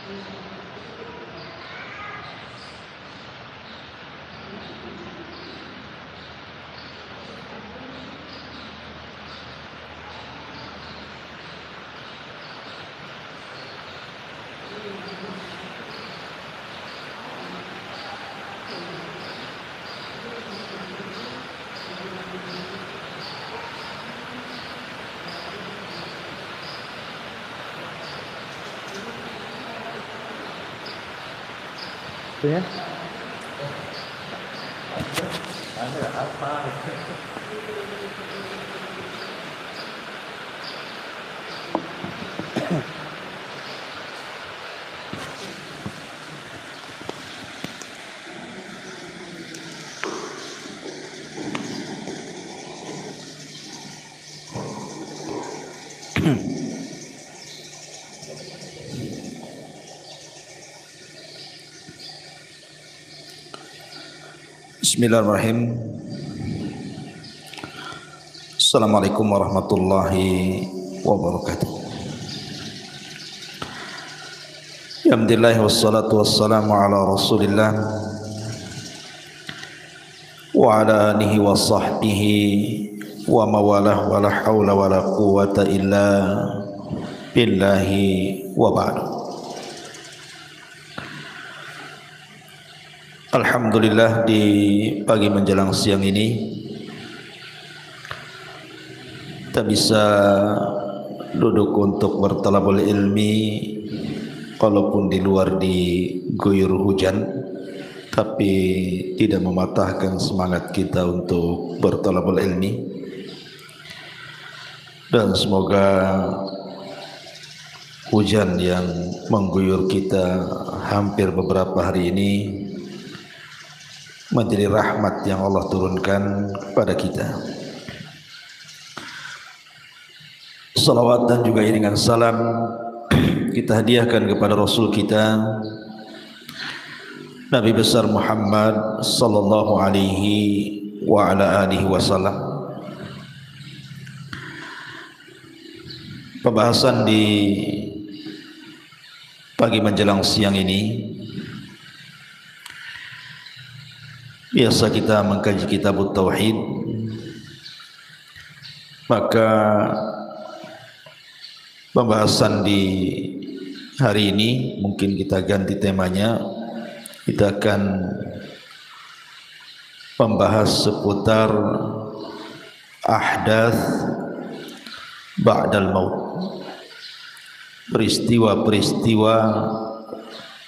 Itu ya. Ada apa? Bismillahirrahmanirrahim. Assalamualaikum warahmatullahi wabarakatuh. Alhamdulillah wassalatu wassalamu ala Rasulillah wa ala alihi wa sahbihi wa mawalah wa la hawla wa la quwwata illa billahi wa ba'du. Alhamdulillah, di pagi menjelang siang ini kita bisa duduk untuk bertalabul ilmi walaupun di luar diguyur hujan, tapi tidak mematahkan semangat kita untuk bertalabul ilmi. Dan semoga hujan yang mengguyur kita hampir beberapa hari ini menjadi rahmat yang Allah turunkan kepada kita. Salawat dan juga iringan salam kita hadiahkan kepada Rasul kita Nabi besar Muhammad sallallahu alaihi wa ala alihi wasallam. Pembahasan di pagi menjelang siang ini, biasa kita mengkaji kitab Tauhid, maka pembahasan di hari ini mungkin kita ganti temanya. Kita akan membahas seputar ahdath ba'dal maut, peristiwa-peristiwa,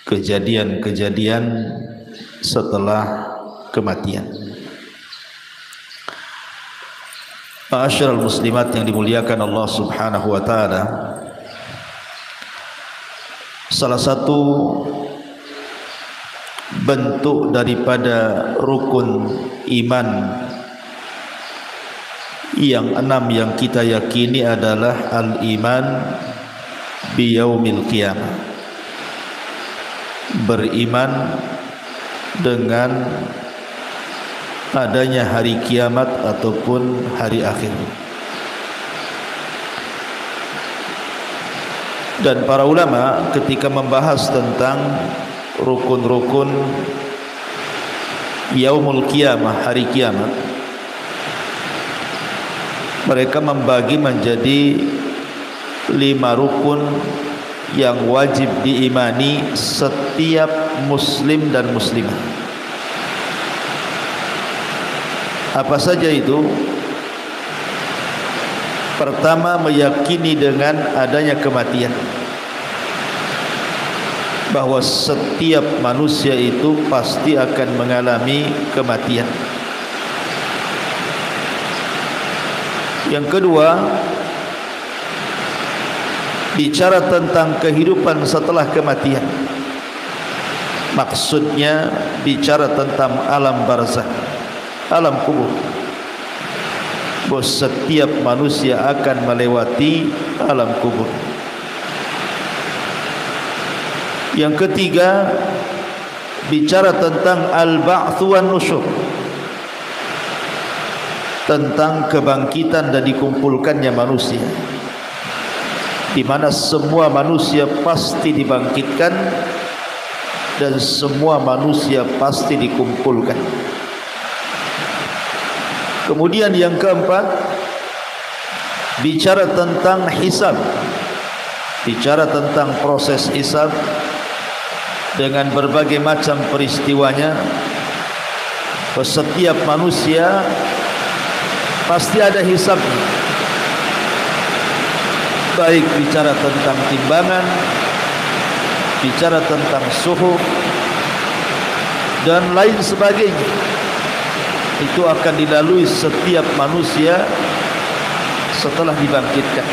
kejadian-kejadian setelah kematian. Ma'asyiral muslimat yang dimuliakan Allah Subhanahu wa taala, salah satu bentuk daripada rukun iman yang 6 yang kita yakini adalah al-iman biyaumil qiyamah, beriman dengan adanya hari kiamat ataupun hari akhir. Dan para ulama ketika membahas tentang rukun-rukun yaumul qiyamah, hari kiamat, mereka membagi menjadi 5 rukun yang wajib diimani setiap muslim dan muslimah. Apa saja itu? Pertama, meyakini dengan adanya kematian, bahwa setiap manusia itu pasti akan mengalami kematian. Yang kedua, bicara tentang kehidupan setelah kematian. Maksudnya bicara tentang alam barzakh, alam kubur. Bahwa setiap manusia akan melewati alam kubur. Yang ketiga, bicara tentang al-ba'tsu wan nusyur, tentang kebangkitan dan dikumpulkannya manusia. di mana semua manusia pasti dibangkitkan dan semua manusia pasti dikumpulkan. Kemudian yang keempat, bicara tentang hisab, bicara tentang proses hisab dengan berbagai macam peristiwanya. Setiap manusia pasti ada hisabnya, baik bicara tentang timbangan, bicara tentang suhu dan lain sebagainya. Itu akan dilalui setiap manusia setelah dibangkitkan.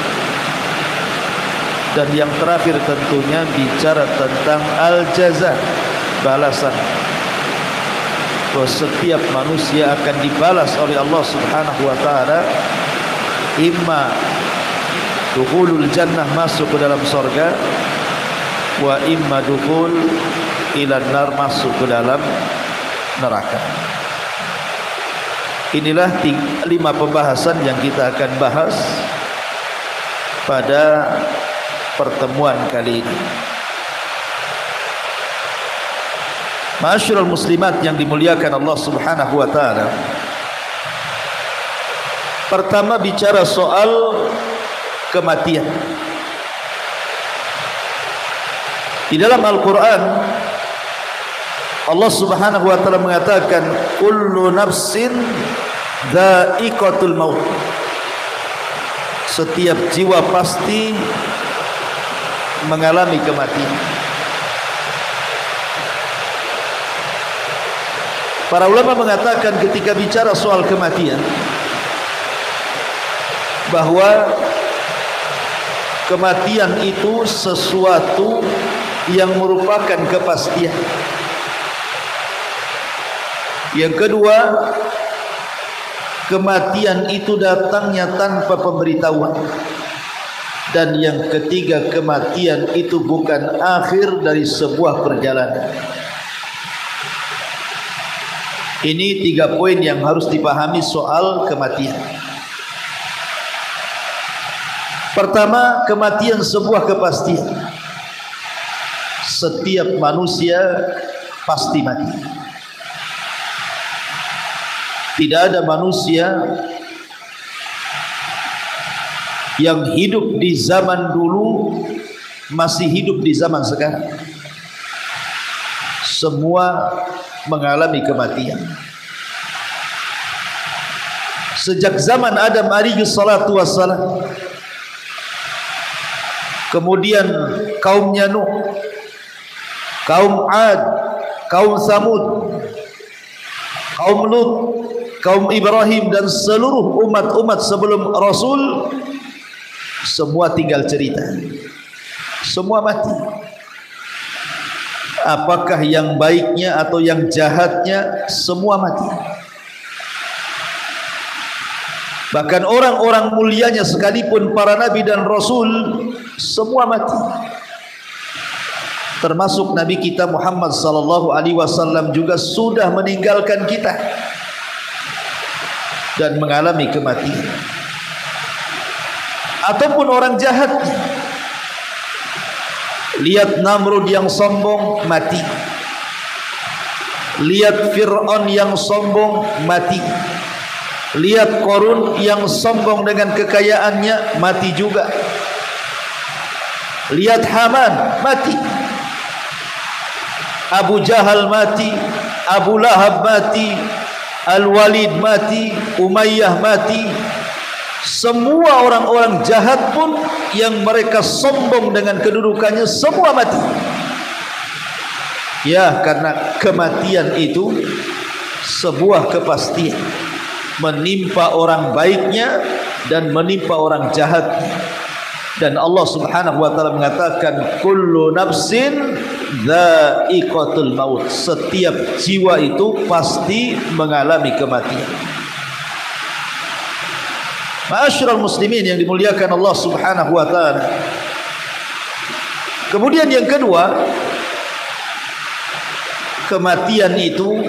Dan yang terakhir tentunya bicara tentang al-jaza, balasan. Bahwa setiap manusia akan dibalas oleh Allah Subhanahu wa taala, imma dukhulul jannah, masuk ke dalam surga, wa imma dukhul ila nar, masuk ke dalam neraka. Inilah 5 pembahasan yang kita akan bahas pada pertemuan kali ini. Ma'asyiral muslimat yang dimuliakan Allah Subhanahu wa taala. Pertama bicara soal kematian. Di dalam Al-Qur'an Allah Subhanahu wa taala mengatakan kullu nafsin dha'iqatul maut. Setiap jiwa pasti mengalami kematian. Para ulama mengatakan ketika bicara soal kematian bahwa kematian itu sesuatu yang merupakan kepastian. Yang kedua, kematian itu datangnya tanpa pemberitahuan. Dan yang ketiga, kematian itu bukan akhir dari sebuah perjalanan. Ini 3 poin yang harus dipahami soal kematian. Pertama, kematian sebuah kepastian. Setiap manusia pasti mati. Tidak ada manusia yang hidup di zaman dulu masih hidup di zaman sekarang. Semua mengalami kematian. Sejak zaman Adam alaihi salatu wassalam, kemudian kaumnya Nuh, kaum Ad, kaum Samud, kaum Lut, kaum Ibrahim dan seluruh umat-umat sebelum Rasul, semua tinggal cerita. Semua mati. Apakah yang baiknya atau yang jahatnya, semua mati. Bahkan orang-orang mulianya sekalipun para nabi dan rasul, semua mati. Termasuk Nabi kita Muhammad sallallahu alaihi wasallam juga sudah meninggalkan kita dan mengalami kematian. Ataupun orang jahat, lihat Namrud yang sombong, mati. Lihat Fir'aun yang sombong, mati. Lihat Qarun yang sombong dengan kekayaannya, mati juga. Lihat Haman, mati. Abu Jahal mati, Abu Lahab mati, Al-Walid mati, Umayyah mati. Semua orang-orang jahat pun yang mereka sombong dengan kedudukannya, semua mati. Ya, karena kematian itu sebuah kepastian, menimpa orang baiknya dan menimpa orang jahatnya. Dan Allah Subhanahu wa taala mengatakan kullu nafsin dha'iqatul maut. Setiap jiwa itu pasti mengalami kematian. Ma'asyiral muslimin yang dimuliakan Allah Subhanahu wa taala. Kemudian yang kedua, kematian itu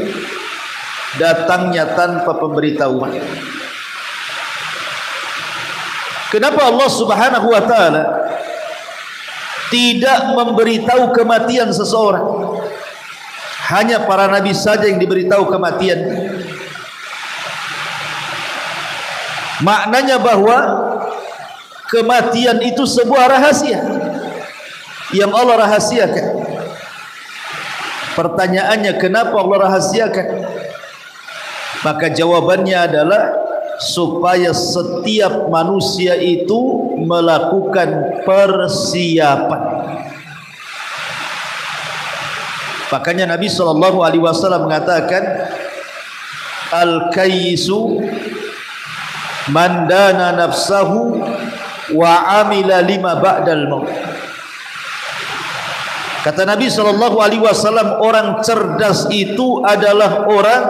datangnya tanpa pemberitahuan. Kenapa Allah Subhanahu wa taala tidak memberitahu kematian seseorang. Hanya para nabi saja yang diberitahu kematian. Maknanya bahwa kematian itu sebuah rahasia yang Allah rahasiakan. Pertanyaannya, kenapa Allah rahasiakan? Maka jawabannya adalah supaya setiap manusia itu melakukan persiapan. Makanya Nabi SAW mengatakan, al-kayyisu man dana nafsahu wa amila lima ba'dal maut. Kata Nabi SAW, orang cerdas itu adalah orang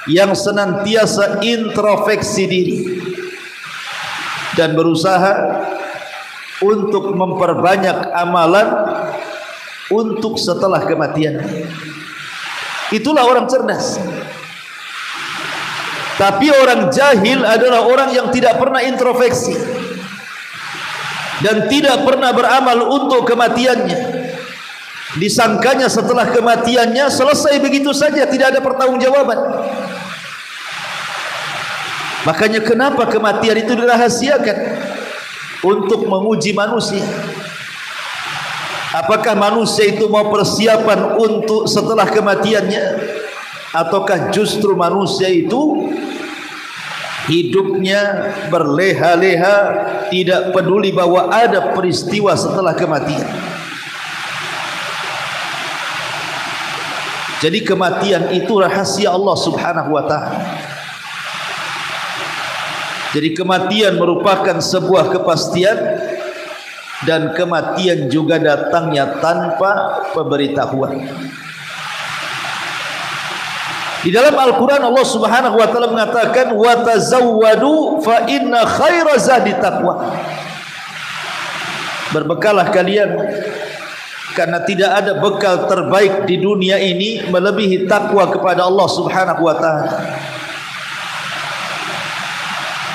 yang senantiasa introspeksi diri dan berusaha untuk memperbanyak amalan untuk setelah kematian. Itulah orang cerdas. Tapi orang jahil adalah orang yang tidak pernah introspeksi dan tidak pernah beramal untuk kematiannya. Disangkanya setelah kematiannya selesai begitu saja, tidak ada pertanggungjawaban. Makanya kenapa kematian itu dirahasiakan? Untuk menguji manusia. Apakah manusia itu mau persiapan untuk setelah kematiannya, ataukah justru manusia itu hidupnya berleha-leha, tidak peduli bahwa ada peristiwa setelah kematian. Jadi kematian itu rahasia Allah Subhanahu wa ta'ala. Jadi kematian merupakan sebuah kepastian, dan kematian juga datangnya tanpa pemberitahuan. Di dalam Al-Quran Allah Subhanahu wa ta'ala mengatakan, wa tazawwadu fa inna khaira zadi taqwa. Berbekalah kalian, karena tidak ada bekal terbaik di dunia ini melebihi takwa kepada Allah Subhanahu wa ta'ala.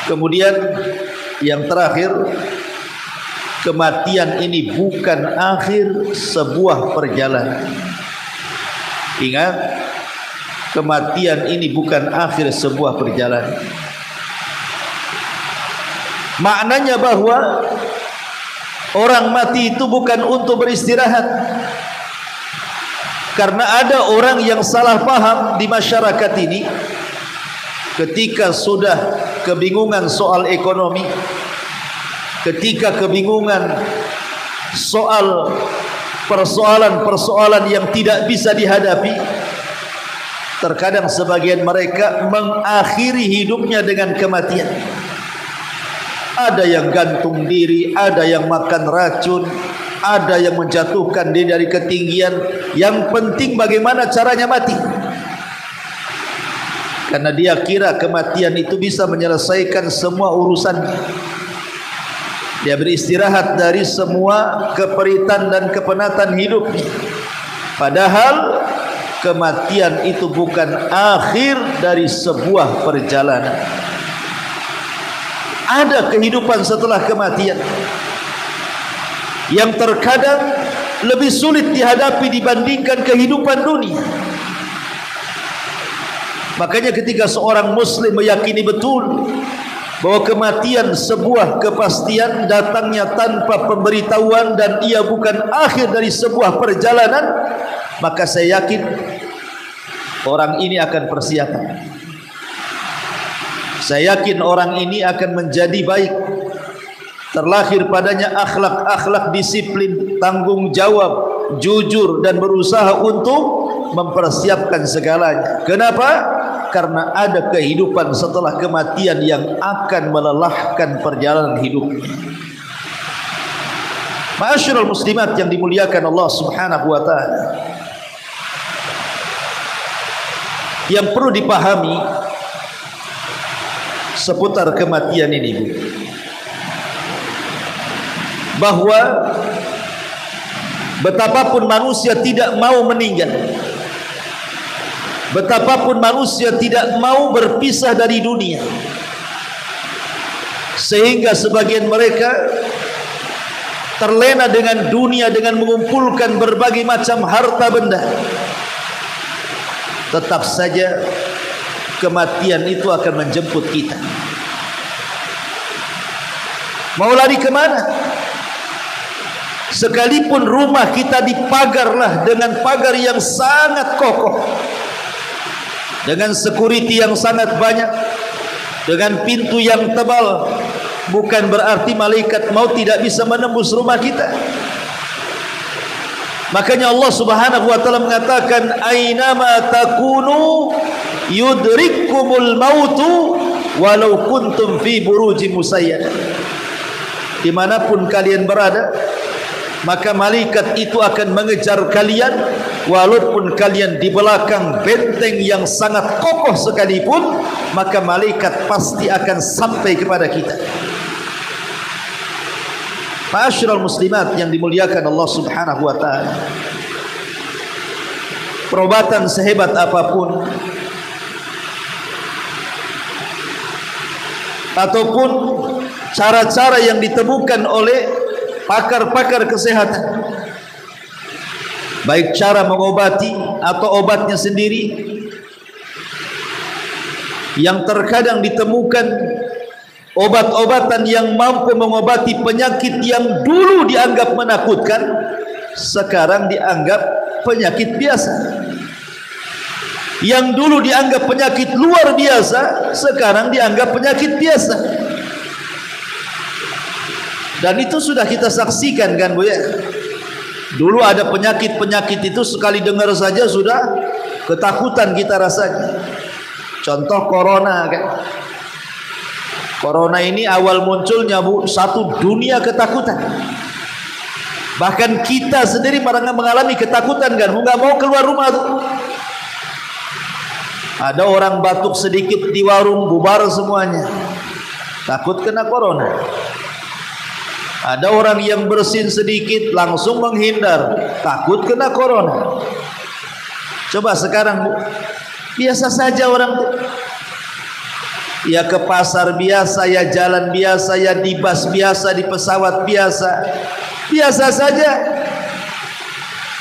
Kemudian yang terakhir, kematian ini bukan akhir sebuah perjalanan. Ingat, kematian ini bukan akhir sebuah perjalanan. Maknanya bahwa orang mati itu bukan untuk beristirahat. Karena ada orang yang salah paham di masyarakat ini, ketika sudah kebingungan soal ekonomi, ketika kebingungan soal persoalan-persoalan yang tidak bisa dihadapi, terkadang sebagian mereka mengakhiri hidupnya dengan kematian. Ada yang gantung diri, ada yang makan racun, ada yang menjatuhkan diri dari ketinggian. Yang penting bagaimana caranya mati, karena dia kira kematian itu bisa menyelesaikan semua urusan. Dia beristirahat dari semua keperitan dan kepenatan hidupnya. Padahal kematian itu bukan akhir dari sebuah perjalanan. Ada kehidupan setelah kematian yang terkadang lebih sulit dihadapi dibandingkan kehidupan dunia. Makanya ketika seorang muslim meyakini betul bahwa kematian sebuah kepastian, datangnya tanpa pemberitahuan, dan ia bukan akhir dari sebuah perjalanan, maka saya yakin orang ini akan persiapan. Saya yakin orang ini akan menjadi baik. Terlahir padanya akhlak-akhlak disiplin, tanggung jawab, jujur, dan berusaha untuk mempersiapkan segalanya. Kenapa? Karena ada kehidupan setelah kematian yang akan melelahkan perjalanan hidupnya. Ma'asyiral muslimat yang dimuliakan Allah Subhanahu wa ta'ala, yang perlu dipahami seputar kematian ini, Bu, bahwa betapapun manusia tidak mau meninggal, betapapun manusia tidak mau berpisah dari dunia, sehingga sebagian mereka terlena dengan dunia, dengan mengumpulkan berbagai macam harta benda, tetap saja kematian itu akan menjemput kita. Mau lari kemana? Sekalipun rumah kita dipagarlah dengan pagar yang sangat kokoh, dengan security yang sangat banyak, dengan pintu yang tebal, bukan berarti malaikat maut tidak bisa menembus rumah kita. Makanya Allah Subhanahu wa taala mengatakan, "Ainama takunu yudrikkumul mautu walau kuntum fi burujin musayyadah." Dimanapun kalian berada, maka malaikat itu akan mengejar kalian, walaupun kalian di belakang benteng yang sangat kokoh sekalipun, maka malaikat pasti akan sampai kepada kita. Ma'asyiral muslimat yang dimuliakan Allah Subhanahu wa taala, perobatan sehebat apapun ataupun cara-cara yang ditemukan oleh pakar-pakar kesehatan, baik cara mengobati atau obatnya sendiri, yang terkadang ditemukan obat-obatan yang mampu mengobati penyakit yang dulu dianggap menakutkan, sekarang dianggap penyakit biasa. Yang dulu dianggap penyakit luar biasa, sekarang dianggap penyakit biasa. Dan itu sudah kita saksikan kan Bu ya. Dulu ada penyakit-penyakit itu sekali dengar saja sudah ketakutan kita rasanya. Contoh corona kan. Corona ini awal munculnya Bu, satu dunia ketakutan. Bahkan kita sendiri mengalami ketakutan kan, nggak mau keluar rumah tuh. Ada orang batuk sedikit di warung, bubar semuanya, takut kena corona. Ada orang yang bersin sedikit langsung menghindar, takut kena corona. Coba sekarang Bu, biasa saja orang tuh. Ya ke pasar biasa, ya jalan biasa, ya di bus biasa, di pesawat biasa, biasa saja.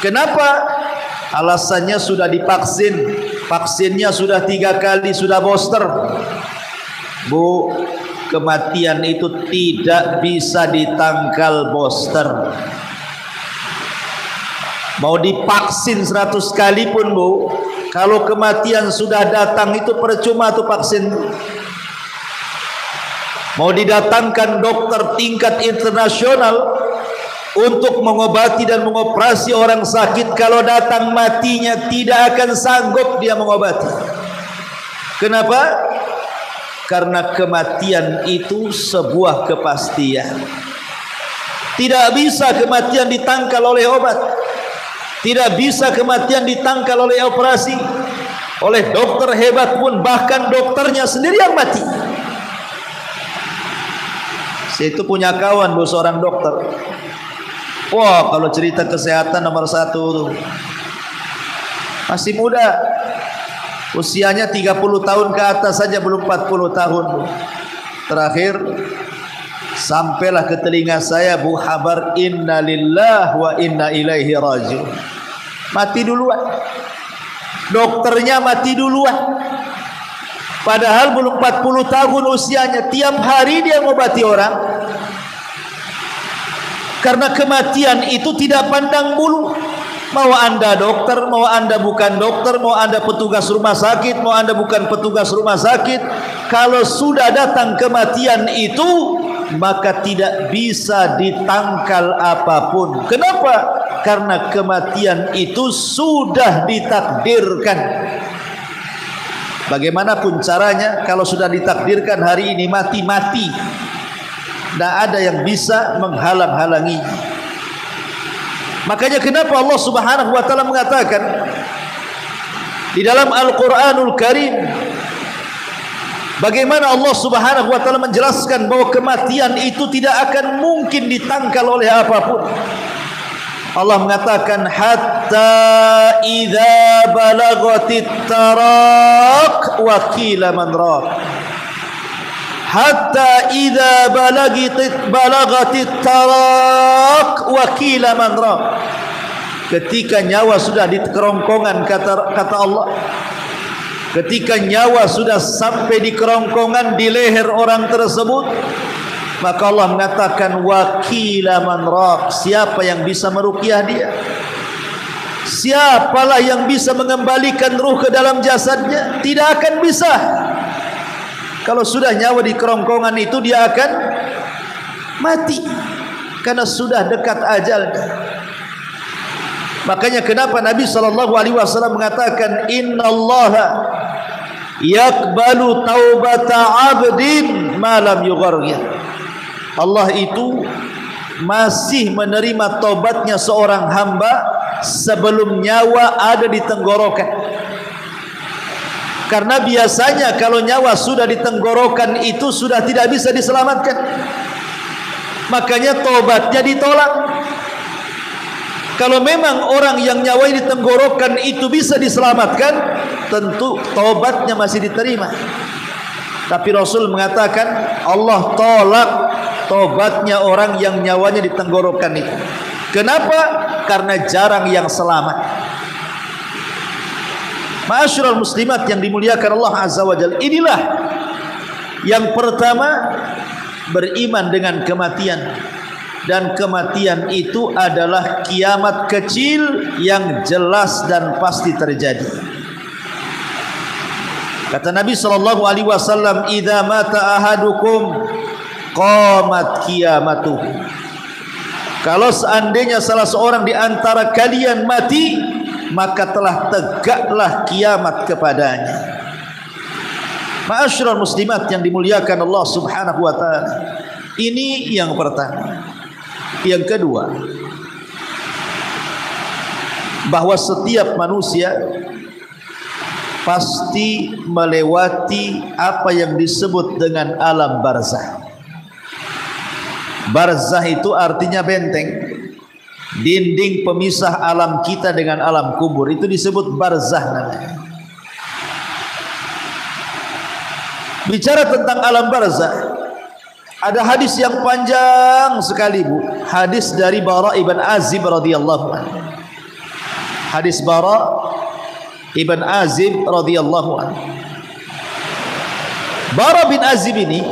Kenapa? Alasannya sudah divaksin, vaksinnya sudah 3 kali, sudah booster. Bu, kematian itu tidak bisa ditangkal booster. Mau divaksin 100 kali pun Bu, kalau kematian sudah datang itu percuma tuh vaksin. Mau didatangkan dokter tingkat internasional untuk mengobati dan mengoperasi orang sakit, kalau datang matinya tidak akan sanggup dia mengobati. Kenapa? Karena kematian itu sebuah kepastian. Tidak bisa kematian ditangkal oleh obat. Tidak bisa kematian ditangkal oleh operasi. Oleh dokter hebat pun, bahkan dokternya sendiri yang mati. Saya itu punya kawan Bu, seorang dokter. Wah, kalau cerita kesehatan nomor 1 tuh. Masih muda. Usianya 30 tahun ke atas saja, belum 40 tahun. Terakhir sampailah ke telinga saya Bu, kabar inna lillahi wa inna ilaihi raji'un. Mati duluan. Dokternya mati duluan. Padahal belum 40 tahun usianya. Tiap hari dia ngobati orang. Karena kematian itu tidak pandang bulu. Mau Anda dokter, mau Anda bukan dokter, mau Anda petugas rumah sakit, mau Anda bukan petugas rumah sakit, kalau sudah datang kematian itu, maka tidak bisa ditangkal apapun. Kenapa? Karena kematian itu sudah ditakdirkan. Bagaimanapun caranya, kalau sudah ditakdirkan hari ini mati, mati. Tidak ada yang bisa menghalang-halangi. Makanya kenapa Allah Subhanahu wa taala mengatakan di dalam Al-Qur'anul Karim, bagaimana Allah Subhanahu wa taala menjelaskan bahwa kematian itu tidak akan mungkin ditangkal oleh apapun. Allah mengatakan hatta idza balagatit taraq wa qila man raq. hatta idza balagatit tarak wa qila man raq. Ketika nyawa sudah di kerongkongan, kata Allah, ketika nyawa sudah sampai di kerongkongan di leher orang tersebut, maka Allah mengatakan wa qila man raq, siapa yang bisa meruqyah dia? Siapalah yang bisa mengembalikan ruh ke dalam jasadnya? Tidak akan bisa. Kalau sudah nyawa di kerongkongan itu, dia akan mati karena sudah dekat ajalnya. Makanya kenapa Nabi SAW mengatakan innallaha yaqbalu taubata 'abdin ma lam yughargir. Allah itu masih menerima taubatnya seorang hamba sebelum nyawa ada di tenggorokan. Karena biasanya kalau nyawa sudah di tenggorokan itu sudah tidak bisa diselamatkan. Makanya taubatnya ditolak. Kalau memang orang yang nyawanya di tenggorokan itu bisa diselamatkan, tentu taubatnya masih diterima. Tapi Rasul mengatakan Allah tolak taubatnya orang yang nyawanya di tenggorokan itu. Kenapa? Karena jarang yang selamat. Ma'asyiral muslimat yang dimuliakan Allah Azza wa Jalla, inilah yang pertama, beriman dengan kematian. Dan kematian itu adalah kiamat kecil yang jelas dan pasti terjadi. Kata Nabi SAW, idza mata ahadukum qamat qiyamatuh. Kalau seandainya salah seorang di antara kalian mati, maka telah tegaklah kiamat kepadanya. Ma'asyiral muslimat yang dimuliakan Allah Subhanahu wa taala. Ini yang pertama. Yang kedua, bahwa setiap manusia pasti melewati apa yang disebut dengan alam barzah. Barzah itu artinya benteng, dinding pemisah alam kita dengan alam kubur. Itu disebut barzah namanya. Bicara tentang alam barzah, ada hadis yang panjang sekali, Bu. Hadis dari Bara ibn Azib radhiyallahu anhu. Hadis Bara ibn Azib radhiyallahu anhu. Bara bin Azib ini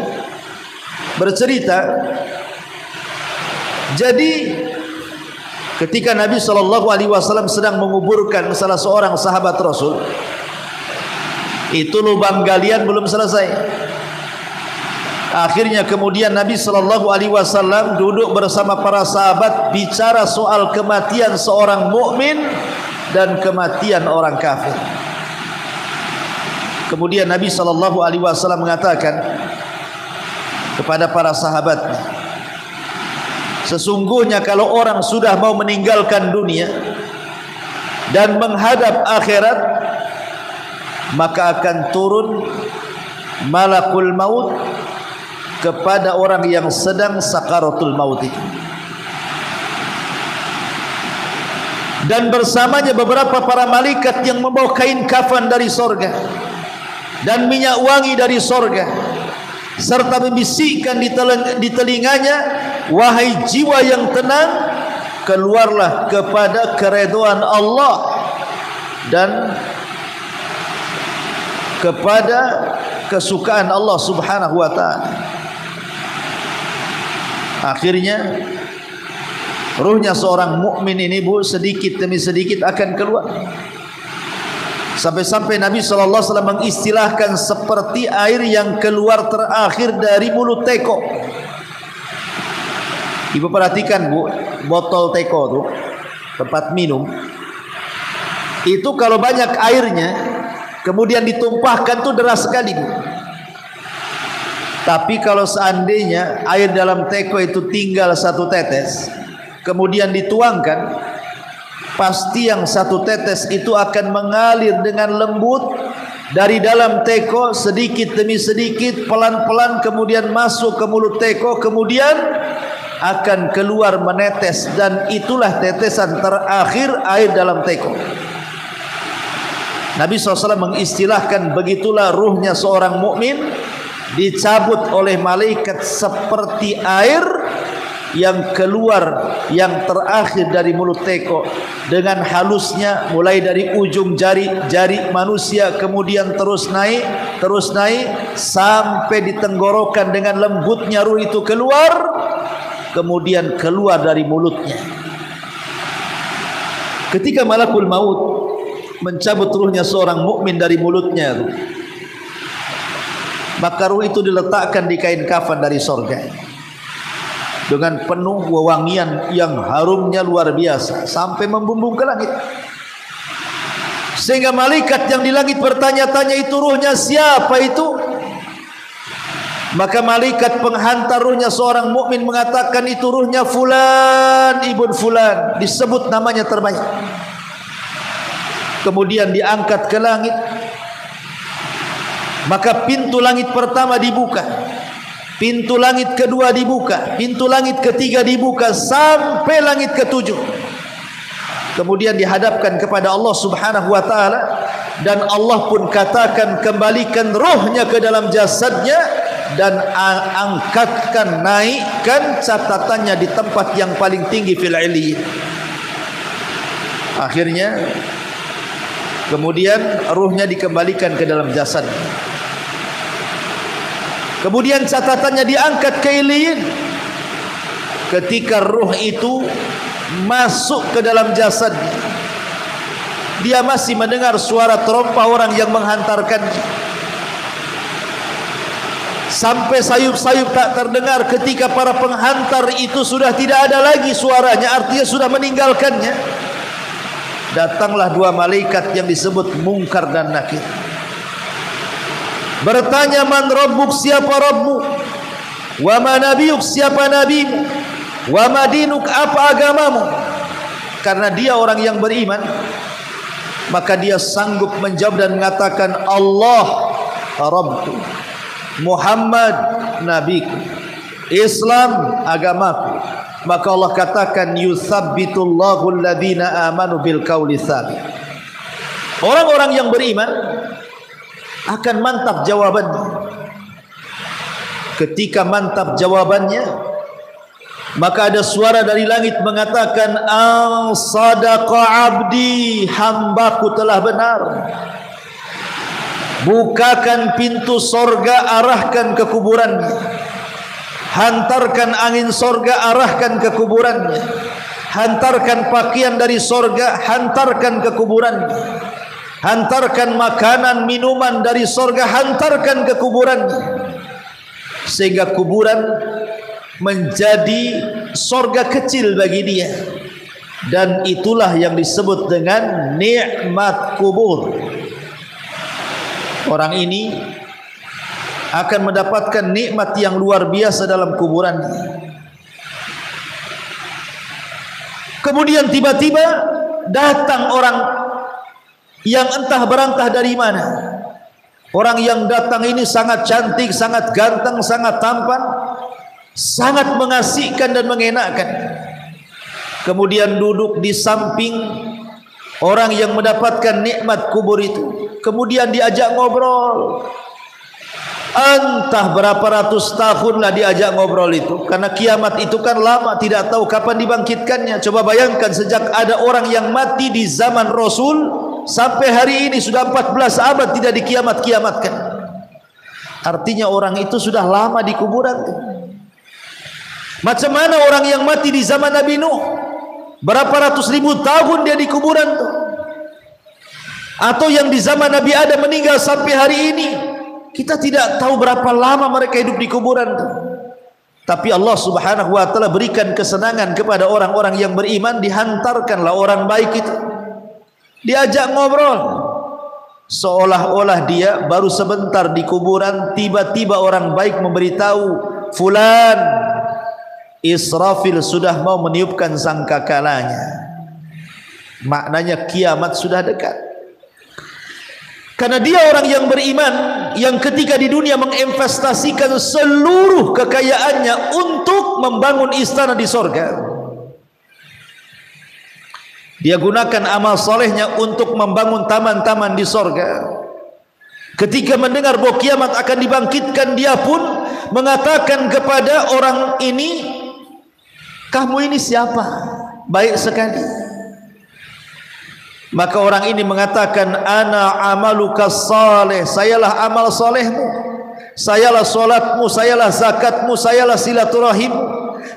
bercerita, jadi ketika Nabi SAW sedang menguburkan salah seorang sahabat Rasul, itu lubang galian belum selesai. Akhirnya kemudian Nabi SAW duduk bersama para sahabat bicara soal kematian seorang mukmin dan kematian orang kafir. Kemudian Nabi SAW mengatakan kepada para sahabatnya, sesungguhnya kalau orang sudah mau meninggalkan dunia dan menghadap akhirat, maka akan turun malakul maut kepada orang yang sedang sakaratul maut itu, dan bersamanya beberapa para malaikat yang membawa kain kafan dari sorga dan minyak wangi dari sorga, serta membisikkan di telinganya, wahai jiwa yang tenang, keluarlah kepada keridhaan Allah dan kepada kesukaan Allah Subhanahu wa taala. Akhirnya ruhnya seorang mukmin ini, Bu, sedikit demi sedikit akan keluar. Sampai-sampai Nabi SAW mengistilahkan seperti air yang keluar terakhir dari mulut teko. Ibu perhatikan, Bu, botol teko tuh, tempat minum. Itu kalau banyak airnya, kemudian ditumpahkan tuh deras sekali, Bu. Tapi kalau seandainya air dalam teko itu tinggal satu tetes, kemudian dituangkan, pasti yang satu tetes itu akan mengalir dengan lembut dari dalam teko sedikit demi sedikit, pelan-pelan, kemudian masuk ke mulut teko, kemudian akan keluar menetes, dan itulah tetesan terakhir air dalam teko. Nabi SAW mengistilahkan begitulah ruhnya seorang mukmin dicabut oleh malaikat seperti air yang keluar yang terakhir dari mulut teko dengan halusnya, mulai dari ujung jari manusia kemudian terus naik sampai di tenggorokan, dengan lembutnya ruh itu keluar, kemudian keluar dari mulutnya. Ketika malakul maut mencabut ruhnya seorang mukmin dari mulutnya, maka ruh itu diletakkan di kain kafan dari sorga dengan penuh wewangian yang harumnya luar biasa sampai membumbung ke langit, sehingga malaikat yang di langit bertanya-tanya, itu ruhnya siapa itu? Maka malaikat penghantar ruhnya seorang mukmin mengatakan, itu ruhnya fulan ibn fulan, disebut namanya terbanyak. Kemudian diangkat ke langit, maka pintu langit pertama dibuka, pintu langit kedua dibuka, pintu langit ketiga dibuka, sampai langit ketujuh. Kemudian dihadapkan kepada Allah Subhanahu wa ta'ala, dan Allah pun katakan, kembalikan rohnya ke dalam jasadnya dan angkatkan, naikkan catatannya di tempat yang paling tinggi fil iliyyin. Akhirnya kemudian rohnya dikembalikan ke dalam jasad. Kemudian catatannya diangkat ke iliyyin. Ketika roh itu masuk ke dalam jasad, dia masih mendengar suara trompa orang yang menghantarkannya. Sampai sayup-sayup tak terdengar ketika para penghantar itu sudah tidak ada lagi suaranya, artinya sudah meninggalkannya. Datanglah dua malaikat yang disebut Munkar dan Nakir, bertanya, man rabbuk, siapa Rabbmu? Wa ma nabiyuk, siapa nabimu? Wa ma dinuk, apa agamamu? Karena dia orang yang beriman, maka dia sanggup menjawab dan mengatakan, Allah Rabbku, Muhammad nabiku, Islam agamaku. Maka Allah katakan, yutsabbitullahu alladhina amanu bil qauli tsabit. Orang-orang yang beriman akan mantap jawabannya. Ketika mantap jawabannya, maka ada suara dari langit mengatakan, sadaqa abdi, hambaku telah benar. Bukakan pintu sorga, arahkan ke kuburannya. Hantarkan angin sorga, arahkan ke kuburannya. Hantarkan pakaian dari sorga, hantarkan ke kuburannya. Hantarkan makanan, minuman dari sorga, hantarkan ke kuburannya. Sehingga kuburan menjadi sorga kecil bagi dia. Dan itulah yang disebut dengan nikmat kubur. Orang ini akan mendapatkan nikmat yang luar biasa dalam kuburan. Kemudian tiba-tiba datang orang yang entah berantah dari mana. Orang yang datang ini sangat cantik, sangat ganteng, sangat tampan, sangat mengasihkan dan mengenakkan. Kemudian duduk di samping orang yang mendapatkan nikmat kubur itu. Kemudian diajak ngobrol. Entah berapa ratus tahunlah diajak ngobrol itu. Karena kiamat itu kan lama, tidak tahu kapan dibangkitkannya. Coba bayangkan, sejak ada orang yang mati di zaman Rasul sampai hari ini sudah 14 abad tidak dikiamat-kiamatkan. Artinya orang itu sudah lama di kuburan. Macam mana orang yang mati di zaman Nabi Nuh? Berapa ratus ribu tahun dia di kuburan tuh. Atau yang di zaman Nabi Adam meninggal sampai hari ini, kita tidak tahu berapa lama mereka hidup di kuburan tuh. Tapi Allah Subhanahu wa ta'ala berikan kesenangan kepada orang-orang yang beriman. Dihantarkanlah orang baik itu, diajak ngobrol, seolah-olah dia baru sebentar di kuburan. Tiba-tiba orang baik memberitahu, fulan, Israfil sudah mau meniupkan sangkakalanya. Maknanya kiamat sudah dekat. Karena dia orang yang beriman, yang ketika di dunia menginvestasikan seluruh kekayaannya untuk membangun istana di sorga. Dia gunakan amal solehnya untuk membangun taman-taman di sorga. Ketika mendengar bahwa kiamat akan dibangkitkan, dia pun mengatakan kepada orang ini, kamu ini siapa? Baik sekali. Maka orang ini mengatakan, ana amaluka saleh, sayalah amal solehmu, sayalah solatmu, sayalah zakatmu, sayalah silaturahimmu,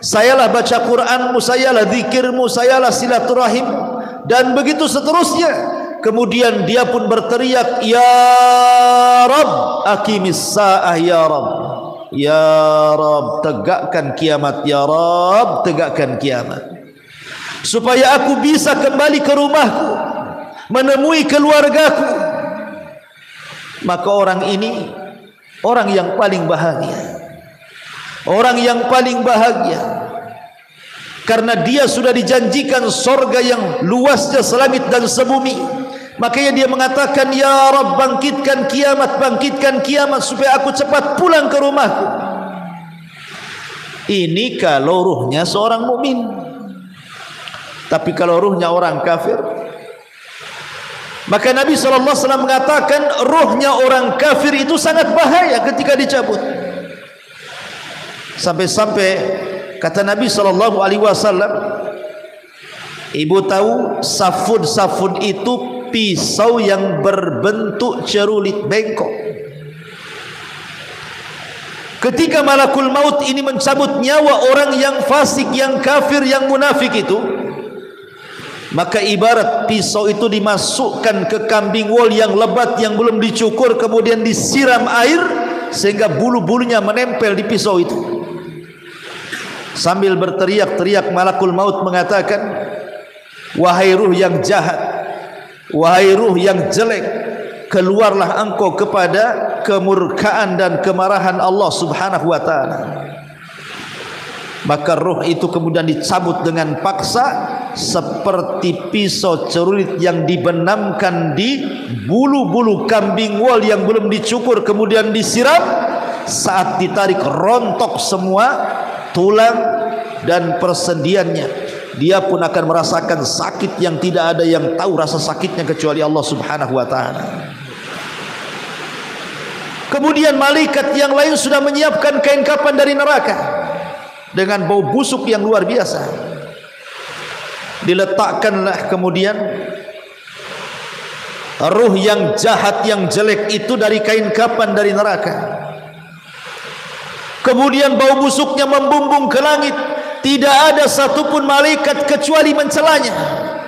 sayalah baca Quranmu, sayalah zikirmu, sayalah silaturahimmu, dan begitu seterusnya. Kemudian dia pun berteriak, ya Rabb aqimis sa'ah, ya Rabb, ya Rabb tegakkan kiamat, ya Rabb tegakkan kiamat, supaya aku bisa kembali ke rumahku, menemui keluargaku. Maka orang ini orang yang paling bahagia, orang yang paling bahagia, karena dia sudah dijanjikan surga yang luasnya selangit dan sebumi. Makanya dia mengatakan, ya Rabb bangkitkan kiamat supaya aku cepat pulang ke rumahku. Ini kalau ruhnya seorang mukmin. Tapi kalau ruhnya orang kafir, maka Nabi SAW mengatakan ruhnya orang kafir itu sangat bahaya ketika dicabut. Sampai-sampai kata Nabi SAW, ibu tahu safun itu pisau yang berbentuk cerulit bengkok. Ketika malakul maut ini mencabut nyawa orang yang fasik, yang kafir, yang munafik itu, maka ibarat pisau itu dimasukkan ke kambing wol yang lebat yang belum dicukur, kemudian disiram air sehingga bulu-bulunya menempel di pisau itu. Sambil berteriak-teriak malakul maut mengatakan, wahai ruh yang jahat, wahai ruh yang jelek, keluarlah engkau kepada kemurkaan dan kemarahan Allah Subhanahu wa ta'ala. Maka ruh itu kemudian dicabut dengan paksa seperti pisau cerulit yang dibenamkan di bulu-bulu kambing wol yang belum dicukur, kemudian disiram. Saat ditarik rontok semua tulang dan persendiannya. Dia pun akan merasakan sakit yang tidak ada yang tahu rasa sakitnya kecuali Allah Subhanahu wa ta'ala. Kemudian malaikat yang lain sudah menyiapkan kain kafan dari neraka dengan bau busuk yang luar biasa. Diletakkanlah kemudian ruh yang jahat, yang jelek itu dari kain kafan dari neraka. Kemudian bau busuknya membumbung ke langit. Tidak ada satupun malaikat kecuali mencelanya.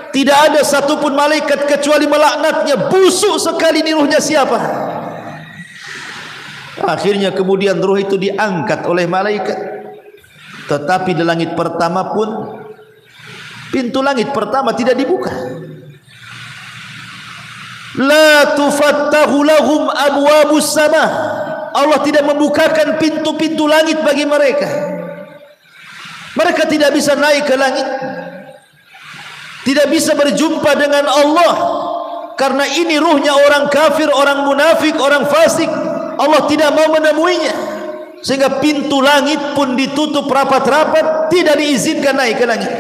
Tidak ada satupun malaikat kecuali melaknatnya. Busuk sekali ini ruhnya siapa? Akhirnya kemudian ruh itu diangkat oleh malaikat. Tetapi di langit pertama pun, pintu langit pertama tidak dibuka. La tufattahu lahum abwabus sama. Allah tidak membukakan pintu-pintu langit bagi mereka. Mereka tidak bisa naik ke langit, tidak bisa berjumpa dengan Allah, karena ini ruhnya orang kafir, orang munafik, orang fasik. Allah tidak mau menemuinya, sehingga pintu langit pun ditutup rapat-rapat, tidak diizinkan naik ke langit.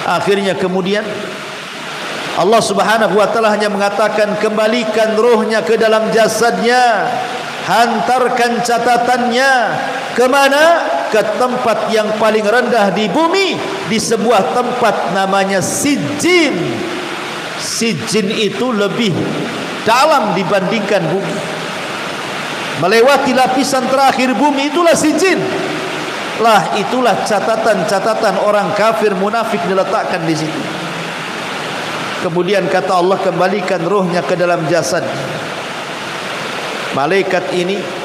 Akhirnya kemudian Allah Subhanahu wa ta'ala hanya mengatakan, kembalikan ruhnya ke dalam jasadnya, hantarkan catatannya kemana? Ke tempat yang paling rendah di bumi, di sebuah tempat namanya Sijjin. Sijjin itu lebih dalam dibandingkan bumi, melewati lapisan terakhir bumi, itulah Sijjin. Lah itulah catatan-catatan orang kafir munafik diletakkan di situ. Kemudian kata Allah, kembalikan ruhnya ke dalam jasad. Malaikat ini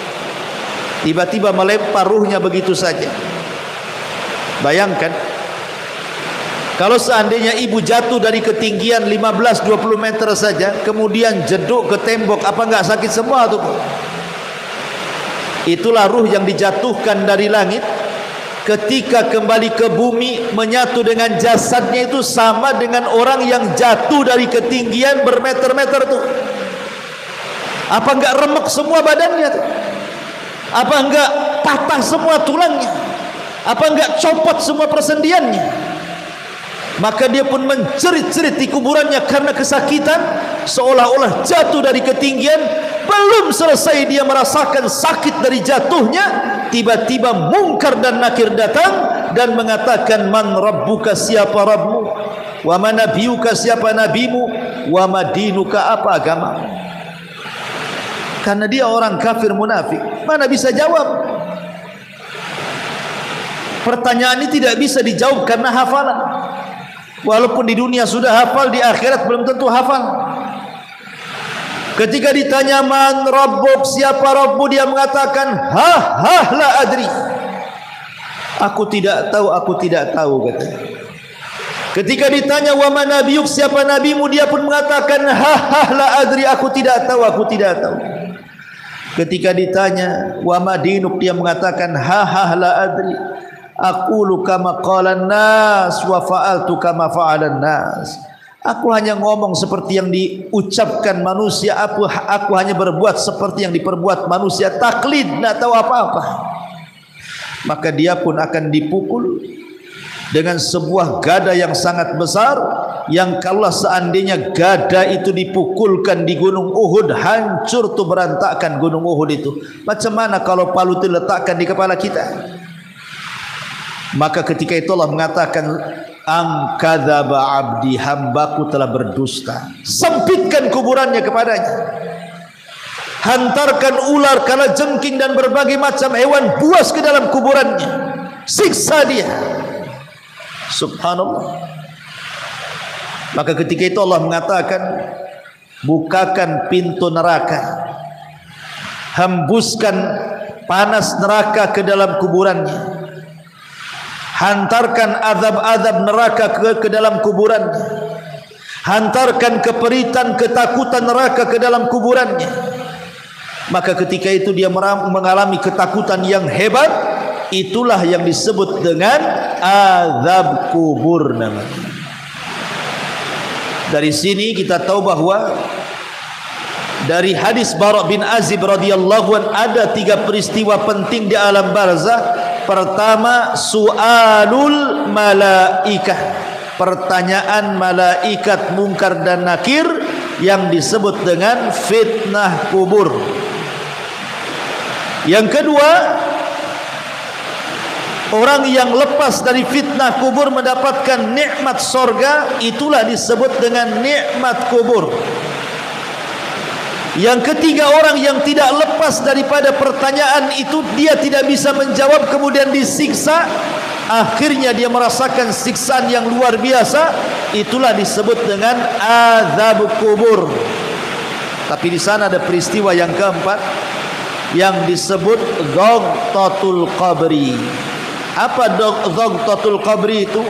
tiba-tiba melempar ruhnya begitu saja. Bayangkan kalau seandainya ibu jatuh dari ketinggian 15-20 meter saja, kemudian jeduk ke tembok, apa enggak sakit semua tuh? Itulah ruh yang dijatuhkan dari langit, ketika kembali ke bumi menyatu dengan jasadnya itu sama dengan orang yang jatuh dari ketinggian bermeter-meter tuh. Apa enggak remek semua badannya tuh? Apa enggak patah semua tulangnya? Apa enggak copot semua persendiannya? Maka dia pun menjerit-jerit di kuburannya karena kesakitan, seolah-olah jatuh dari ketinggian. Belum selesai dia merasakan sakit dari jatuhnya, tiba-tiba Munkar dan Nakir datang dan mengatakan, man rabbuka, siapa Rabbmu, wa man nabiyuka, siapa nabimu, wa madinuka, apa agamamu. Karena dia orang kafir munafik, mana bisa jawab. Pertanyaan ini tidak bisa dijawab karena hafalan. Walaupun di dunia sudah hafal, di akhirat belum tentu hafal. Ketika ditanya man rabbuk, siapa Rabbu, dia mengatakan la adri. Aku tidak tahu katanya. Ketika ditanya wa man nabiyuk, siapa nabimu, dia pun mengatakan la adri, aku tidak tahu. Ketika ditanya wa madinuk, dia mengatakan la adri. Aqulu kama qalan nas wa fa'altu kama fa'alan nas. Aku hanya ngomong seperti yang diucapkan manusia, aku hanya berbuat seperti yang diperbuat manusia, taklid, tidak tahu apa-apa. Maka dia pun akan dipukul dengan sebuah gada yang sangat besar, yang kalau seandainya gada itu dipukulkan di gunung Uhud, hancur tuh berantakan gunung Uhud itu. Macam mana kalau palu itu letakkan di kepala kita? Maka ketika itu Allah mengatakan, angkadzaba abdi, hambaku telah berdusta. Sempitkan kuburannya kepadanya, hantarkan ular, kalajengking dan berbagai macam hewan buas ke dalam kuburannya, siksa dia. Subhanallah. Maka ketika itu Allah mengatakan, bukakan pintu neraka, hembuskan panas neraka ke dalam kuburannya, hantarkan azab-azab neraka ke dalam kuburannya, hantarkan keperitan, ketakutan neraka ke dalam kuburannya. Maka ketika itu dia mengalami ketakutan yang hebat. Itulah yang disebut dengan azab kubur namanya. Dari sini kita tahu bahwa dari hadis Bara' bin Azib radhiyallahu an, ada 3 peristiwa penting di alam barzakh. Pertama, su'alul malaikah, pertanyaan malaikat Munkar dan Nakir yang disebut dengan fitnah kubur. Yang kedua, orang yang lepas dari fitnah kubur mendapatkan nikmat sorga, itulah disebut dengan nikmat kubur. Yang ketiga, orang yang tidak lepas daripada pertanyaan itu, dia tidak bisa menjawab, kemudian disiksa, akhirnya dia merasakan siksaan yang luar biasa, itulah disebut dengan azab kubur. Tapi di sana ada peristiwa yang keempat yang disebut dhaghtatul qabri. Apa dhaghtatul qabri itu?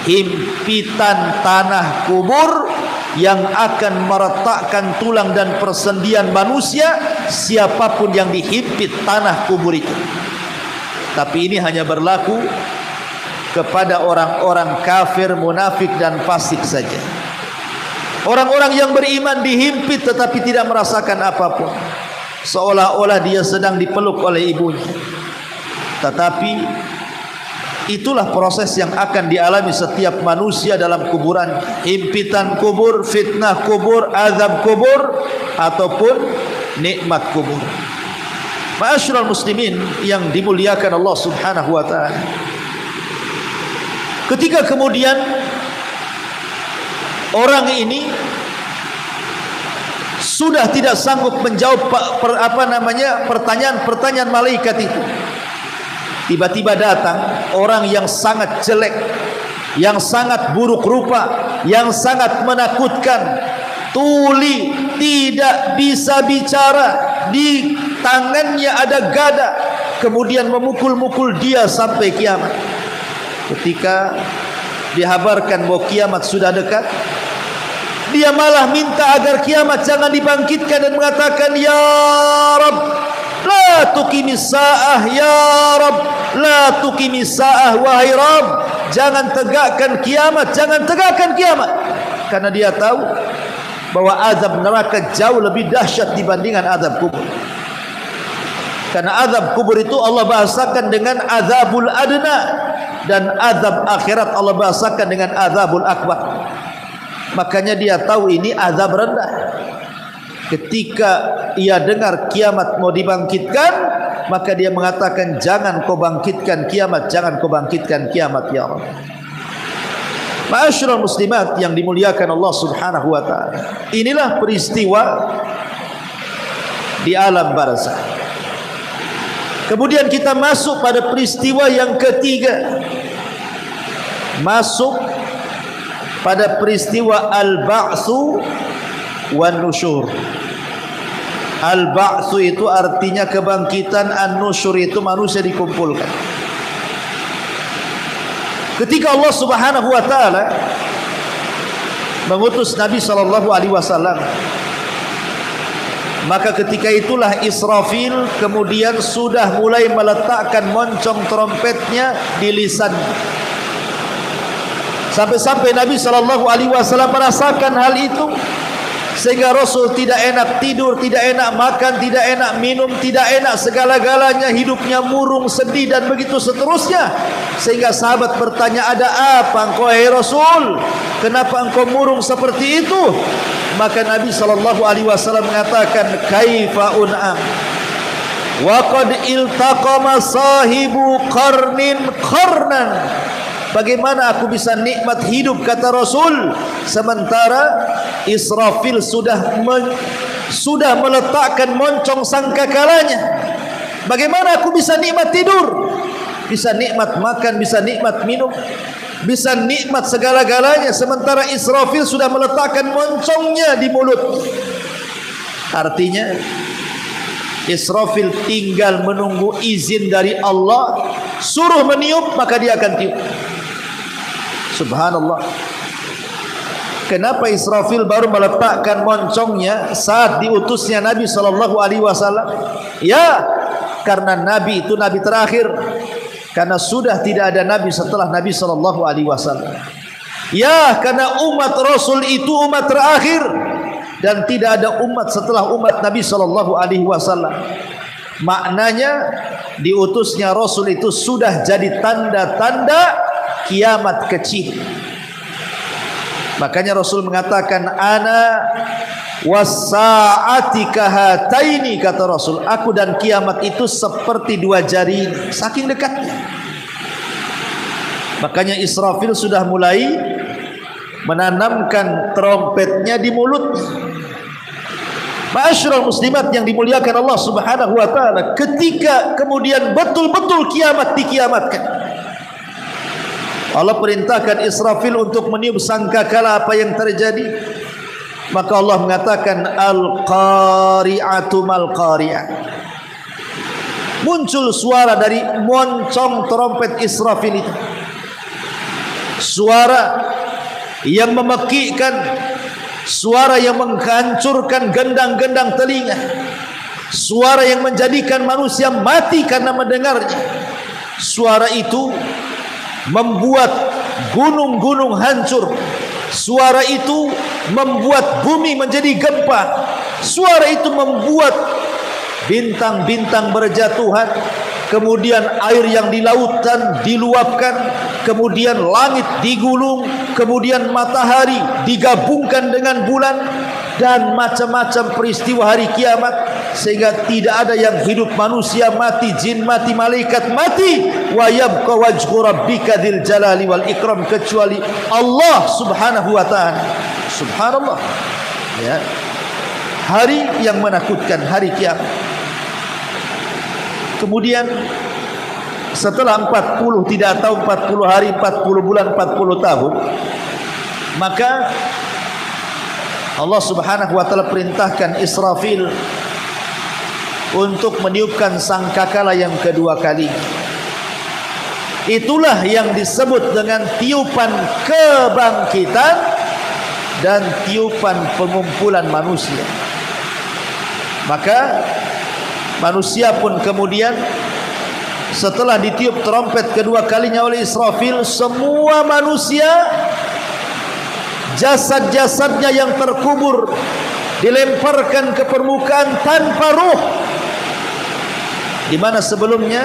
Himpitan tanah kubur yang akan meretakkan tulang dan persendian manusia, siapapun yang dihimpit tanah kubur itu. Tapi ini hanya berlaku kepada orang-orang kafir, munafik dan fasik saja. Orang-orang yang beriman dihimpit tetapi tidak merasakan apapun, seolah-olah dia sedang dipeluk oleh ibunya. Tetapi itulah proses yang akan dialami setiap manusia dalam kuburan. Himpitan kubur, fitnah kubur, azab kubur, ataupun nikmat kubur. Ma'asyiral muslimin yang dimuliakan Allah subhanahu wa ta'ala, ketika kemudian orang ini sudah tidak sanggup menjawab pertanyaan-pertanyaan malaikat itu, tiba-tiba datang orang yang sangat jelek, yang sangat buruk rupa, yang sangat menakutkan, tuli, tidak bisa bicara, di tangannya ada gada, kemudian memukul-mukul dia sampai kiamat. Ketika dihabarkan bahwa kiamat sudah dekat, dia malah minta agar kiamat jangan dibangkitkan dan mengatakan, ya Rabb, la tuqimis sa'ah, ya Rabb, la tuqimis sa'ah, wahai Rabb, jangan tegakkan kiamat, jangan tegakkan kiamat. Karena dia tahu bahwa azab neraka jauh lebih dahsyat dibandingkan azab kubur. Karena azab kubur itu Allah bahasakan dengan azabul adna, dan azab akhirat Allah bahasakan dengan azabul akbar. Makanya dia tahu ini azab rendah. Ketika ia dengar kiamat mau dibangkitkan, maka dia mengatakan, jangan kau bangkitkan kiamat, jangan kau bangkitkan kiamat ya Allah. Ma'asyiral muslimat yang dimuliakan Allah Subhanahu wa taala. Inilah peristiwa di alam barzakh. Kemudian kita masuk pada peristiwa yang ketiga. Masuk pada peristiwa al-ba'tsu wan nusyur. Al-ba'tsu itu artinya kebangkitan, an-nusyur itu manusia dikumpulkan. Ketika Allah Subhanahu wa taala mengutus Nabi sallallahu alaihi wasallam, maka ketika itulah Israfil kemudian sudah mulai meletakkan moncong trompetnya di lisan. Sampai-sampai Nabi sallallahu alaihi wasallam merasakan hal itu, sehingga Rasul tidak enak tidur, tidak enak makan, tidak enak minum, tidak enak segala-galanya, hidupnya murung, sedih dan begitu seterusnya. Sehingga sahabat bertanya, ada apa engkau hai Rasul? Kenapa engkau murung seperti itu? Maka Nabi sallallahu alaihi wasallam mengatakan, kaifa un'am wa qad iltaqama sahibu qarnin qarnan. Bagaimana aku bisa nikmat hidup, kata Rasul, sementara Israfil sudah meletakkan moncong sangkakalanya. Bagaimana aku bisa nikmat tidur, bisa nikmat makan, bisa nikmat minum, bisa nikmat segala-galanya, sementara Israfil sudah meletakkan moncongnya di mulut. Artinya Israfil tinggal menunggu izin dari Allah, suruh meniup maka dia akan tiup. Subhanallah. Kenapa Israfil baru meletakkan moncongnya saat diutusnya Nabi sallallahu alaihi wasallam? Ya, karena Nabi itu nabi terakhir. Karena sudah tidak ada nabi setelah Nabi sallallahu alaihi wasallam. Ya, karena umat Rasul itu umat terakhir dan tidak ada umat setelah umat Nabi sallallahu alaihi wasallam. Maknanya diutusnya Rasul itu sudah jadi tanda-tanda kiamat kecil. Makanya Rasul mengatakan, ana was-saa'ati kahataini, kata Rasul, aku dan kiamat itu seperti dua jari ini, saking dekatnya. Makanya Israfil sudah mulai menanamkan trompetnya di mulutnya. Ma'asyiral muslimat yang dimuliakan Allah Subhanahu wa taala, ketika kemudian betul-betul kiamat dikiamatkan, Allah perintahkan Israfil untuk meniup sangkakala. Apa yang terjadi? Maka Allah mengatakan, al-qari'atu mal-qari'ah. Muncul suara dari moncong trompet Israfil itu, suara yang memekikkan, suara yang menghancurkan gendang-gendang telinga, suara yang menjadikan manusia mati karena mendengarnya. Suara itu membuat gunung-gunung hancur. Suara itu membuat bumi menjadi gempa. Suara itu membuat bintang-bintang berjatuhan. Kemudian air yang di lautan diluapkan. Kemudian langit digulung. Kemudian matahari digabungkan dengan bulan. Dan macam-macam peristiwa hari kiamat. Sehingga tidak ada yang hidup, manusia mati, jin mati, malaikat mati. Wa yabqa wajhu rabbika dzil jalali wal ikram, kecuali Allah Subhanahu wa taala. Subhanallah. Ya. Hari yang menakutkan, hari kiamat. Kemudian setelah 40, tidak tahu 40 hari, 40 bulan, 40 tahun, maka Allah Subhanahu wa taala perintahkan Israfil untuk meniupkan sangkakala yang kedua kali. Itulah yang disebut dengan tiupan kebangkitan dan tiupan pengumpulan manusia. Maka manusia pun kemudian setelah ditiup trompet kedua kalinya oleh Israfil, semua manusia, jasad-jasadnya yang terkubur dilemparkan ke permukaan tanpa ruh. Di mana sebelumnya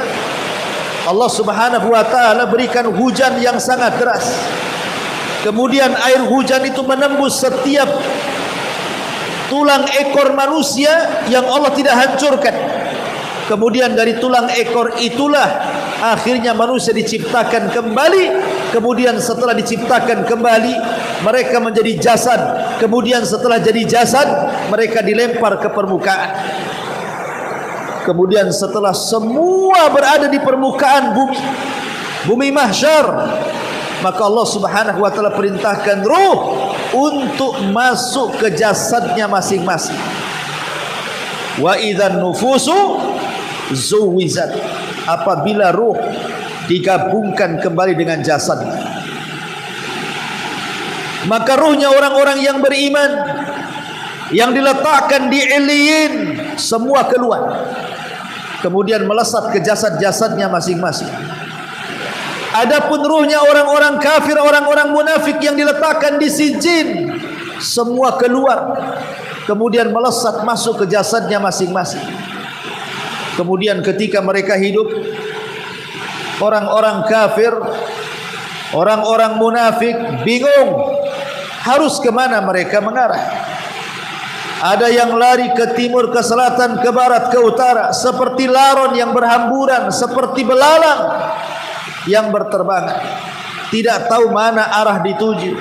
Allah Subhanahu wa taala berikan hujan yang sangat deras. Kemudian air hujan itu menembus setiap tulang ekor manusia yang Allah tidak hancurkan. Kemudian dari tulang ekor itulah akhirnya manusia diciptakan kembali. Kemudian setelah diciptakan kembali, mereka menjadi jasad. Kemudian setelah jadi jasad, mereka dilempar ke permukaan. Kemudian setelah semua berada di permukaan bumi mahsyar, maka Allah Subhanahu wa taala perintahkan ruh untuk masuk ke jasadnya masing-masing. Wa idzan nufusu zuwizat, apabila ruh digabungkan kembali dengan jasad, maka ruhnya orang-orang yang beriman yang diletakkan di Iliyin semua keluar, kemudian melesat ke jasad-jasadnya masing-masing. Adapun ruhnya orang-orang kafir, orang-orang munafik yang diletakkan di Sijin, semua keluar, kemudian melesat masuk ke jasadnya masing-masing. Kemudian ketika mereka hidup, orang-orang kafir, orang-orang munafik bingung harus kemana mereka mengarah. Ada yang lari ke timur, ke selatan, ke barat, ke utara, seperti laron yang berhamburan, seperti belalang yang berterbangan, tidak tahu mana arah dituju.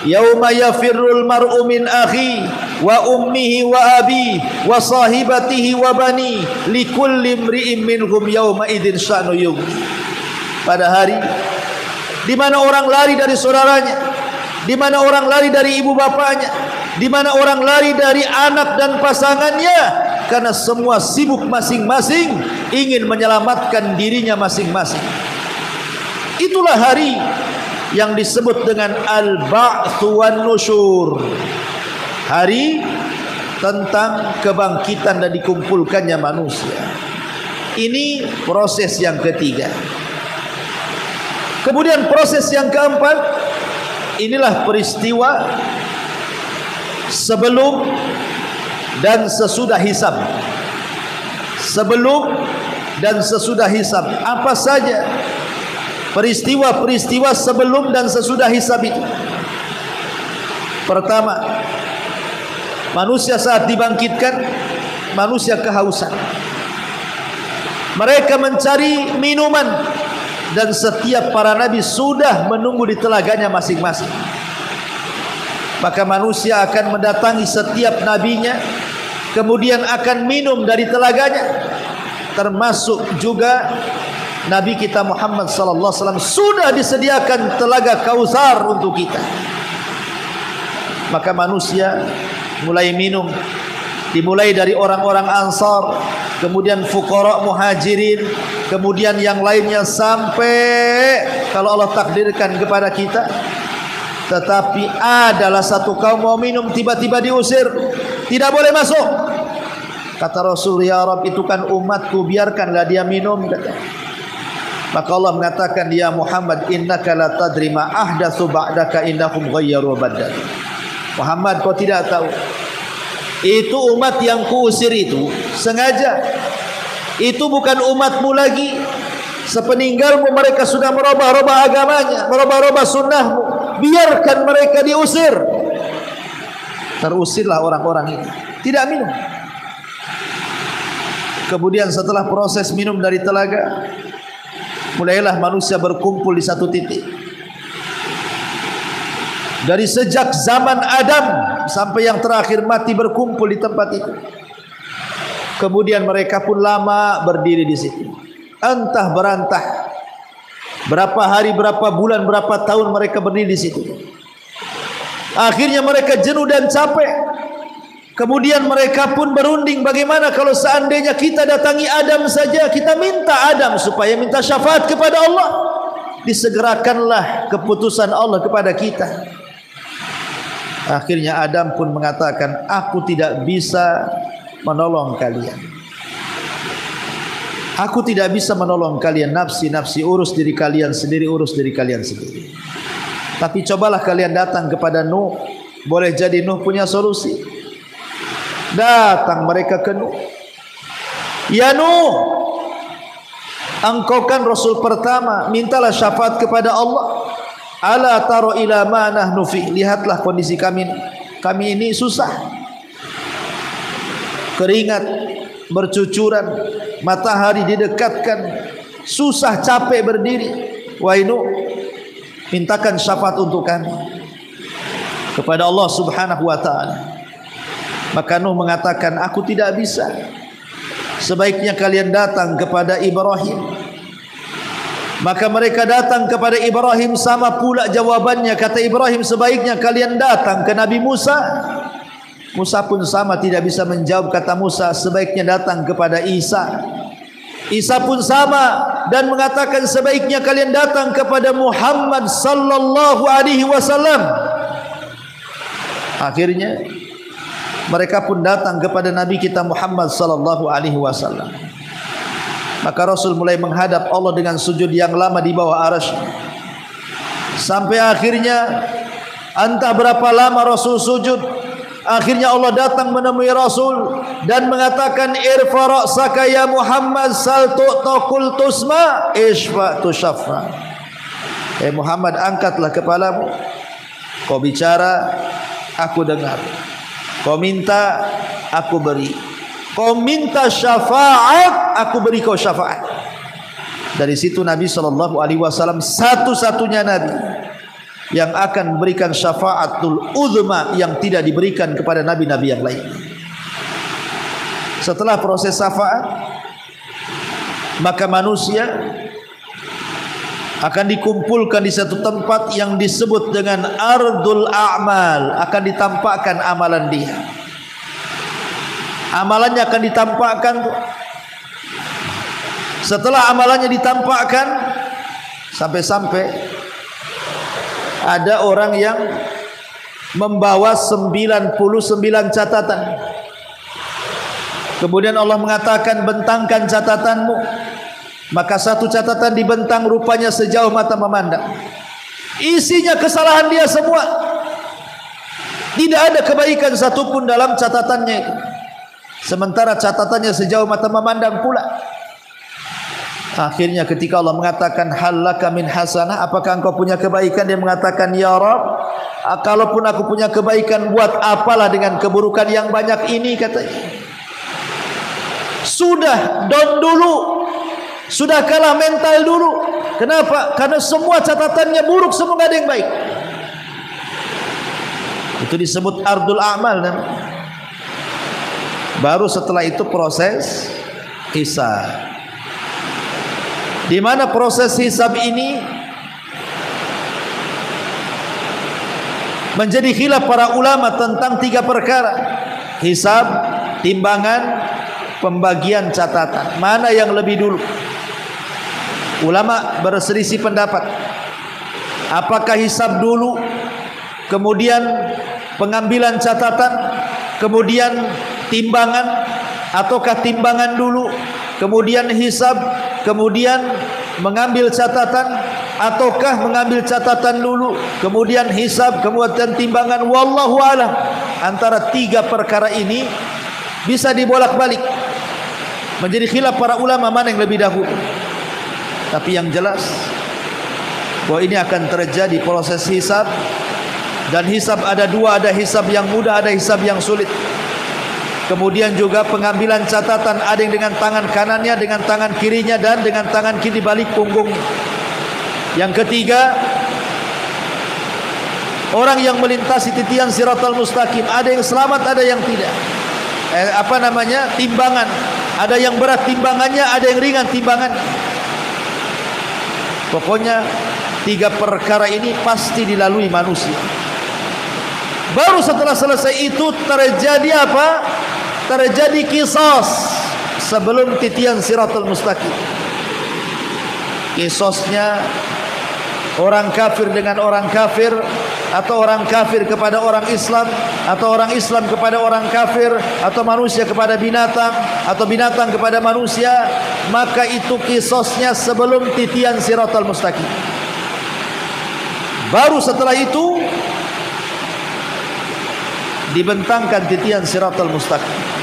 Yauma yafirrul mar'u min akhi wa ummihi wa abi wa sahibatihi wa bani likulli imri'in minhum yauma idzin sya'nu yughni. Pada hari di mana orang lari dari saudaranya, di mana orang lari dari ibu bapaknya, di mana orang lari dari anak dan pasangannya, karena semua sibuk masing-masing ingin menyelamatkan dirinya masing-masing. Itulah hari yang disebut dengan al-ba'tsu wan nusyur, hari tentang kebangkitan dan dikumpulkannya manusia. Ini proses yang ketiga. Kemudian proses yang keempat, inilah peristiwa sebelum dan sesudah hisab. Sebelum dan sesudah hisab. Apa saja peristiwa-peristiwa sebelum dan sesudah hisab itu? Pertama, manusia saat dibangkitkan, manusia kehausan. Mereka mencari minuman, dan setiap para nabi sudah menunggu di telaganya masing-masing. Maka manusia akan mendatangi setiap nabinya, kemudian akan minum dari telaganya. Termasuk juga Nabi kita Muhammad sallallahu alaihi wasallam sudah disediakan telaga Kautsar untuk kita. Maka manusia mulai minum, dimulai dari orang-orang Ansar, kemudian fuqara muhajirin, kemudian yang lainnya, sampai kalau Allah takdirkan kepada kita. Tetapi adalah satu kaum mau minum, tiba-tiba diusir, tidak boleh masuk. Kata Rasul, ya Rabb, itu kan umatku, biarkanlah dia minum. Maka Allah mengatakan, ya Muhammad, innaka la tadri ma ahdatsu ba'daka innahum ghayyaru badal. Muhammad, kau tidak tahu, itu umat yang kuusir itu sengaja. Itu bukan umatmu lagi. Sepeninggalmu mereka sudah merubah-rubah agamanya, merubah-rubah sunnahmu. Biarkan mereka diusir. Terusirlah orang-orang ini, tidak minum. Kemudian setelah proses minum dari telaga, mulailah manusia berkumpul di satu titik. Dari sejak zaman Adam sampai yang terakhir mati berkumpul di tempat itu. Kemudian mereka pun lama berdiri di situ, entah berantah. Berapa hari, berapa bulan, berapa tahun mereka berdiri di situ. Akhirnya mereka jenuh dan capek. Kemudian mereka pun berunding, bagaimana kalau seandainya kita datangi Adam saja, kita minta Adam supaya minta syafaat kepada Allah, disegerakanlah keputusan Allah kepada kita. Akhirnya Adam pun mengatakan, aku tidak bisa menolong kalian. Aku tidak bisa menolong kalian. Nafsi-nafsi, urus diri kalian sendiri, urus diri kalian sendiri. Tapi cobalah kalian datang kepada Nuh. Boleh jadi Nuh punya solusi. Datang mereka ke Nuh. Ya Nuh, engkau kan Rasul pertama, mintalah syafaat kepada Allah. Ala taro ila ma nahnu fi, lihatlah kondisi kami ini susah, keringat bercucuran, matahari didekatkan, susah capek berdiri. Wahai Nuh, mintakan syafaat untuk kami kepada Allah Subhanahu wa ta'ala. Maka Nuh mengatakan, aku tidak bisa, sebaiknya kalian datang kepada Ibrahim. Maka mereka datang kepada Ibrahim, sama pula jawabannya. Kata Ibrahim, sebaiknya kalian datang ke Nabi Musa. Musa pun sama, tidak bisa menjawab. Kata Musa, sebaiknya datang kepada Isa. Isa pun sama dan mengatakan, sebaiknya kalian datang kepada Muhammad sallallahu alaihi wasallam. Akhirnya mereka pun datang kepada Nabi kita Muhammad sallallahu alaihi wasallam. Maka Rasul mulai menghadap Allah dengan sujud yang lama di bawah arasy. Sampai akhirnya entah berapa lama Rasul sujud. Akhirnya Allah datang menemui Rasul dan mengatakan, irfa ra'saka ya Muhammad, sal tu'ta qul tusma, ishfa tushaffa. Muhammad, angkatlah kepalamu, kau bicara, aku dengar. Kau minta, aku beri. Kau minta syafaat, aku beri kau syafaat. Dari situ Nabi SAW satu-satunya Nabi yang akan memberikan syafaatul uzma yang tidak diberikan kepada Nabi-Nabi yang lain. Setelah proses syafaat, maka manusia akan dikumpulkan di satu tempat yang disebut dengan ardul a'mal. Akan ditampakkan amalan dia. Amalannya akan ditampakkan. Setelah amalannya ditampakkan, sampai-sampai ada orang yang membawa 99 catatan. Kemudian Allah mengatakan, bentangkan catatanmu. Maka satu catatan dibentang, rupanya sejauh mata memandang. Isinya kesalahan dia semua. Tidak ada kebaikan satupun dalam catatannya itu. Sementara catatannya sejauh mata memandang pula. Akhirnya ketika Allah mengatakan, halaka min hasanah, apakah engkau punya kebaikan? Dia mengatakan, ya Rabb, kalaupun aku punya kebaikan, buat apalah dengan keburukan yang banyak ini, katanya. Sudah down dulu, sudah kalah mental dulu. Kenapa? Karena semua catatannya buruk, semua gak ada yang baik. Itu disebut ardul a'mal. Baru setelah itu proses hisab. Di mana proses hisab ini menjadi khilaf para ulama tentang 3 perkara: hisab, timbangan, pembagian catatan. Mana yang lebih dulu? Ulama berselisih pendapat. Apakah hisab dulu, kemudian pengambilan catatan, kemudian timbangan, ataukah timbangan dulu, kemudian hisab, kemudian mengambil catatan, ataukah mengambil catatan dulu, kemudian hisab, kemudian timbangan? Wallahu a'lam. Antara 3 perkara ini bisa dibolak-balik, menjadi khilaf para ulama mana yang lebih dahulu. Tapi yang jelas bahwa ini akan terjadi proses hisab. Dan hisab ada 2, ada hisab yang mudah, ada hisab yang sulit. Kemudian juga pengambilan catatan, ada yang dengan tangan kanannya, dengan tangan kirinya, dan dengan tangan kiri balik punggung. Yang ketiga, orang yang melintasi titian siratal mustaqim, ada yang selamat, ada yang tidak. Timbangan, ada yang berat timbangannya, ada yang ringan timbangan. Pokoknya 3 perkara ini pasti dilalui manusia. Baru setelah selesai itu terjadi apa? Terjadi qisas sebelum titian siratal mustaqim. Qisasnya orang kafir dengan orang kafir, atau orang kafir kepada orang Islam, atau orang Islam kepada orang kafir, atau manusia kepada binatang, atau binatang kepada manusia. Maka itu qisasnya sebelum titian siratal mustaqim. Baru setelah itu dibentangkan titian siratal mustaqim.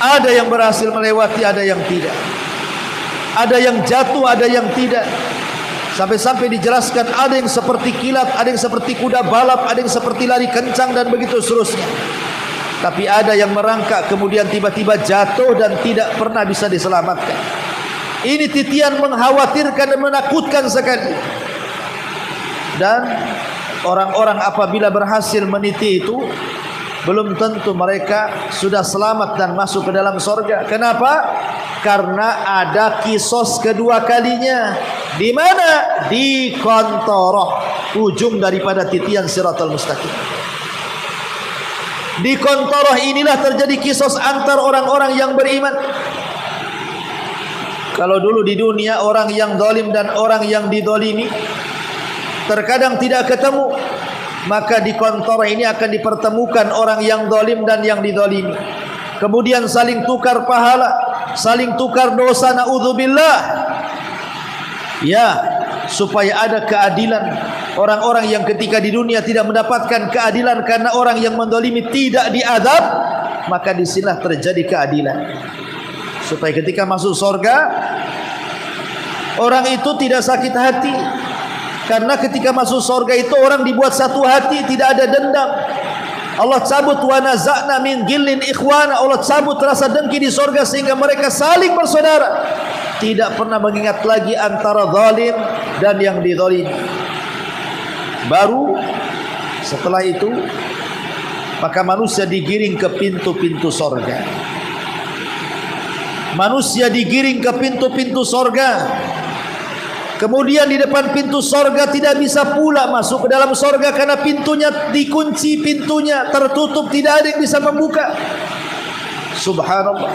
Ada yang berhasil melewati, ada yang tidak. ada yang jatuh, ada yang tidak. Sampai-sampai dijelaskan ada yang seperti kilat, ada yang seperti kuda balap, ada yang seperti lari kencang dan begitu seterusnya. Tapi ada yang merangkak kemudian tiba-tiba jatuh dan tidak pernah bisa diselamatkan. Ini titian mengkhawatirkan dan menakutkan sekali. Dan orang-orang apabila berhasil meniti itu, belum tentu mereka sudah selamat dan masuk ke dalam surga. Kenapa? Karena ada kisos kedua kalinya. Di mana? Di Qantharah, ujung daripada titian Siratal Mustaqim. Di Qantharah inilah terjadi kisos antar orang-orang yang beriman. Kalau dulu di dunia orang yang zalim dan orang yang dizalimi terkadang tidak ketemu, maka di Qantharah ini akan dipertemukan orang yang zalim dan yang dizalimi. Kemudian saling tukar pahala, saling tukar dosa, naudzubillah. Ya, supaya ada keadilan. Orang-orang yang ketika di dunia tidak mendapatkan keadilan karena orang yang menzalimi tidak diazab, maka disinilah terjadi keadilan. Supaya ketika masuk surga, orang itu tidak sakit hati. Karena ketika masuk surga itu orang dibuat satu hati, tidak ada dendam. Allah cabut wa naza'na min ghillin ikhwana. Allah cabut rasa dengki di surga sehingga mereka saling bersaudara. Tidak pernah mengingat lagi antara zalim dan yang dizalimi. Baru setelah itu maka manusia digiring ke pintu-pintu surga. Manusia digiring ke pintu-pintu surga. Kemudian di depan pintu surga tidak bisa pula masuk ke dalam surga karena pintunya dikunci, pintunya tertutup, tidak ada yang bisa membuka. Subhanallah.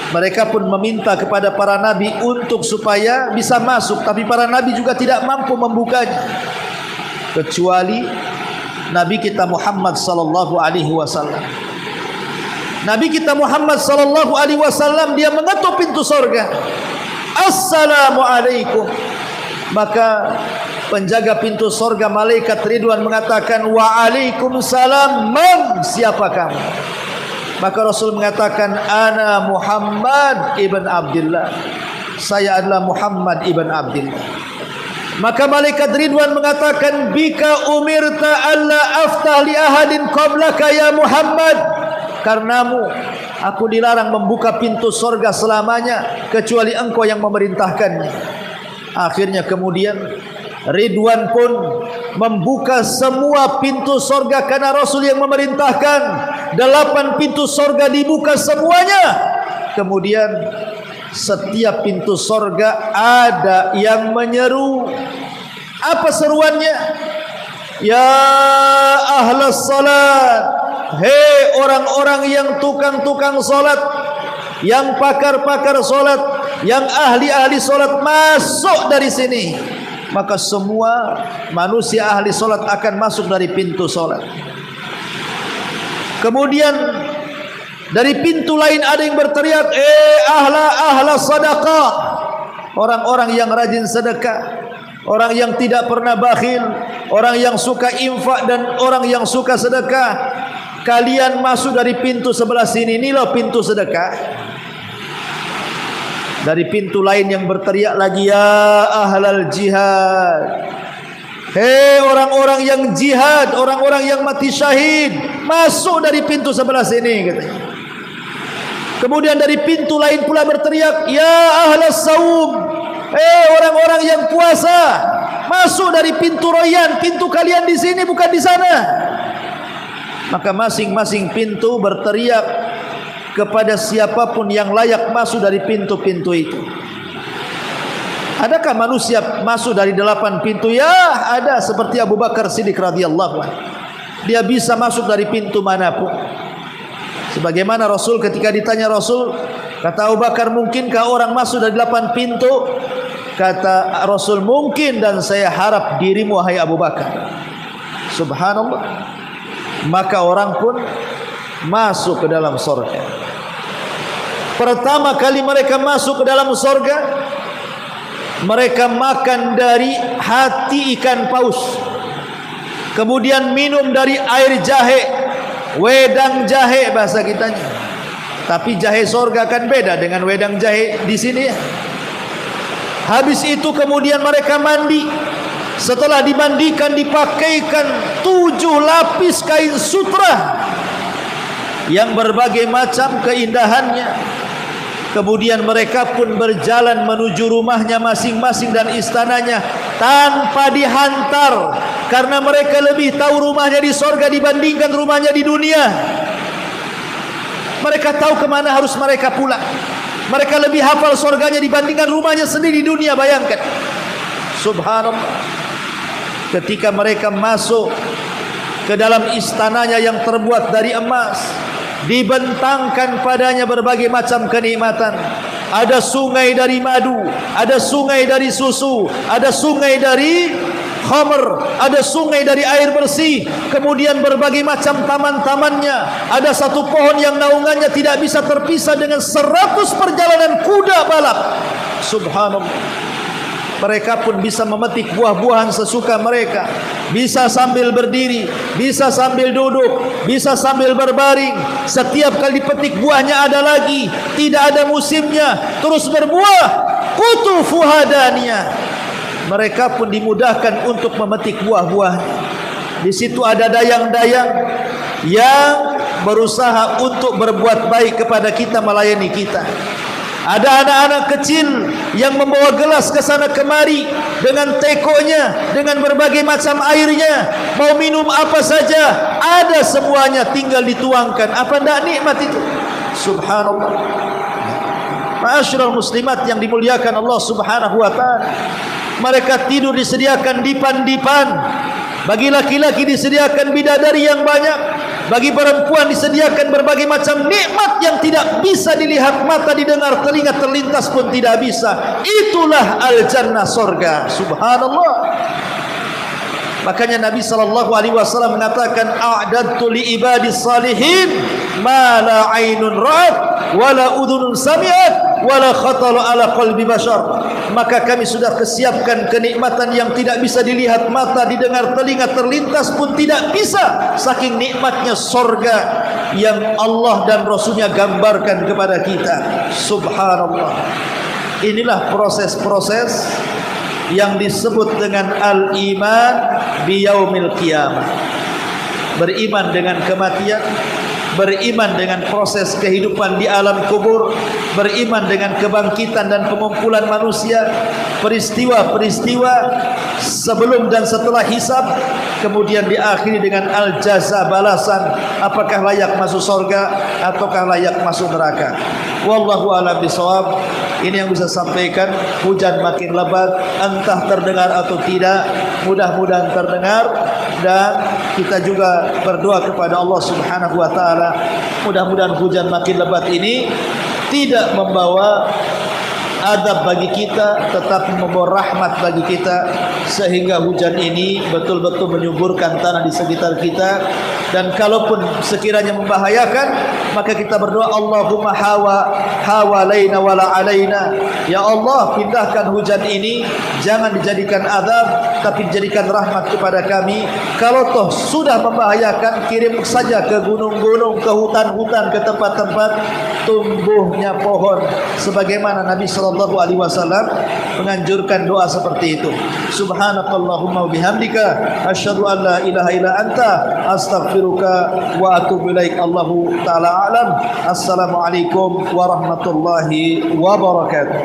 Mereka pun meminta kepada para nabi untuk supaya bisa masuk, tapi para nabi juga tidak mampu membukanya. Kecuali Nabi kita Muhammad sallallahu alaihi wasallam. Nabi kita Muhammad sallallahu alaihi wasallam dia mengetuk pintu surga. Assalamualaikum. Maka penjaga pintu surga malaikat Ridwan mengatakan waalaikumsalam, man, siapa kamu? Maka Rasul mengatakan ana Muhammad ibn Abdullah, saya adalah Muhammad ibn Abdullah. Maka malaikat Ridwan mengatakan bika umirta alla aftah li ahadin qablaka ya Muhammad, karenamu aku dilarang membuka pintu surga selamanya kecuali engkau yang memerintahkannya. Akhirnya kemudian Ridwan pun membuka semua pintu surga karena Rasul yang memerintahkan. 8 pintu surga dibuka semuanya. Kemudian setiap pintu surga ada yang menyeru. Apa seruannya? Ya ahlas salat, hei orang-orang yang tukang-tukang salat, yang pakar-pakar salat, yang ahli-ahli salat, masuk dari sini. Maka semua manusia ahli salat akan masuk dari pintu salat. Kemudian dari pintu lain ada yang berteriak, ahla sadaqah, orang-orang yang rajin sedekah, orang yang tidak pernah bakhil, orang yang suka infak dan orang yang suka sedekah, kalian masuk dari pintu sebelah sini. Ini loh pintu sedekah. Dari pintu lain yang berteriak lagi, ya ahlal jihad, hei orang-orang yang jihad, orang-orang yang mati syahid, masuk dari pintu sebelah sini, katanya. Kemudian dari pintu lain pula berteriak, ya ahlas saum, hei orang-orang yang puasa, masuk dari pintu royan, pintu kalian di sini bukan di sana. Maka masing-masing pintu berteriak kepada siapapun yang layak masuk dari pintu-pintu itu. Adakah manusia masuk dari 8 pintu? Ya, ada, seperti Abu Bakar Siddiq radhiyallahu anhu. Dia bisa masuk dari pintu manapun. Sebagaimana Rasul ketika ditanya Rasul, kata Abu Bakar, mungkinkah orang masuk dari 8 pintu? Kata Rasul, mungkin, dan saya harap dirimu wahai Abu Bakar. Subhanallah. Maka orang pun masuk ke dalam surga. Pertama kali mereka masuk ke dalam surga, mereka makan dari hati ikan paus, kemudian minum dari air jahe, wedang jahe bahasa kitanya. Tapi jahe sorga kan beda dengan wedang jahe di sini. Habis itu kemudian mereka mandi. Setelah dimandikan dipakaikan 7 lapis kain sutra yang berbagai macam keindahannya. Kemudian mereka pun berjalan menuju rumahnya masing-masing dan istananya tanpa dihantar, karena mereka lebih tahu rumahnya di sorga dibandingkan rumahnya di dunia. Mereka tahu kemana harus mereka pulang. Mereka lebih hafal sorganya dibandingkan rumahnya sendiri di dunia. Bayangkan, subhanallah. Ketika mereka masuk ke dalam istananya yang terbuat dari emas, dibentangkan padanya berbagai macam kenikmatan. Ada sungai dari madu, ada sungai dari susu, ada sungai dari khamr, ada sungai dari air bersih, kemudian berbagai macam taman-tamannya. Ada satu pohon yang naungannya tidak bisa terpisah dengan 100 perjalanan kuda balap. Subhanallah. Mereka pun bisa memetik buah-buahan sesuka mereka. Bisa sambil berdiri, bisa sambil duduk, bisa sambil berbaring. Setiap kali dipetik buahnya ada lagi, tidak ada musimnya, terus berbuah. Qutufuha daniyah. Mereka pun dimudahkan untuk memetik buah-buah. Di situ ada dayang-dayang yang berusaha untuk berbuat baik kepada kita, melayani kita. Ada anak-anak kecil yang membawa gelas ke sana kemari dengan tekonya, dengan berbagai macam airnya. Mau minum apa saja, ada semuanya, tinggal dituangkan. Apa tidak nikmat itu? Subhanallah. Ma'asyiral muslimat yang dimuliakan Allah Subhanahu wa ta'ala. Mereka tidur disediakan dipan-dipan. Bagi laki-laki disediakan bidadari yang banyak. Bagi perempuan disediakan berbagai macam nikmat yang tidak bisa dilihat mata, didengar telinga, terlintas pun tidak bisa. Itulah al-jannah, sorga. Subhanallah. Makanya Nabi SAW mengatakan, a'dadtu li ibadis salihin ma la ainun ra'at wa la udhunun sami'at wa la khatala ala qalbi bashar. Maka kami sudah kesiapkan kenikmatan yang tidak bisa dilihat mata, didengar telinga, terlintas pun tidak bisa. Saking nikmatnya sorga yang Allah dan Rasulnya gambarkan kepada kita. Subhanallah. Inilah proses-proses yang disebut dengan al-iman biyaumil qiyamah. Beriman dengan kematian, beriman dengan proses kehidupan di alam kubur, beriman dengan kebangkitan dan pengumpulan manusia, peristiwa-peristiwa sebelum dan setelah hisab, kemudian diakhiri dengan al-jaza, balasan. Apakah layak masuk surga ataukah layak masuk neraka? Wallahu a'lam bishawab. Ini yang bisa sampaikan. Hujan makin lebat, entah terdengar atau tidak, mudah-mudahan terdengar. Dan kita juga berdoa kepada Allah Subhanahu wa ta'ala, mudah-mudahan hujan makin lebat ini tidak membawa adab bagi kita, tetapi membawa rahmat bagi kita, sehingga hujan ini betul-betul menyuburkan tanah di sekitar kita. Dan kalaupun sekiranya membahayakan, maka kita berdoa, Allahumma hawalaina wala alaina. Ya Allah, pindahkan hujan ini, jangan dijadikan azab, tapi dijadikan rahmat kepada kami. Kalau toh sudah membahayakan, kirim saja ke gunung-gunung, ke hutan-hutan, ke tempat-tempat tumbuhnya pohon, sebagaimana Nabi SAW menganjurkan doa seperti itu. Subhanakallahumma wa bihamdika asyhadu an la ilaha illa anta astaghfiruka wa atubu ilaik. Allahu ta'ala a'lam. Assalamualaikum warahmatullahi wabarakatuh.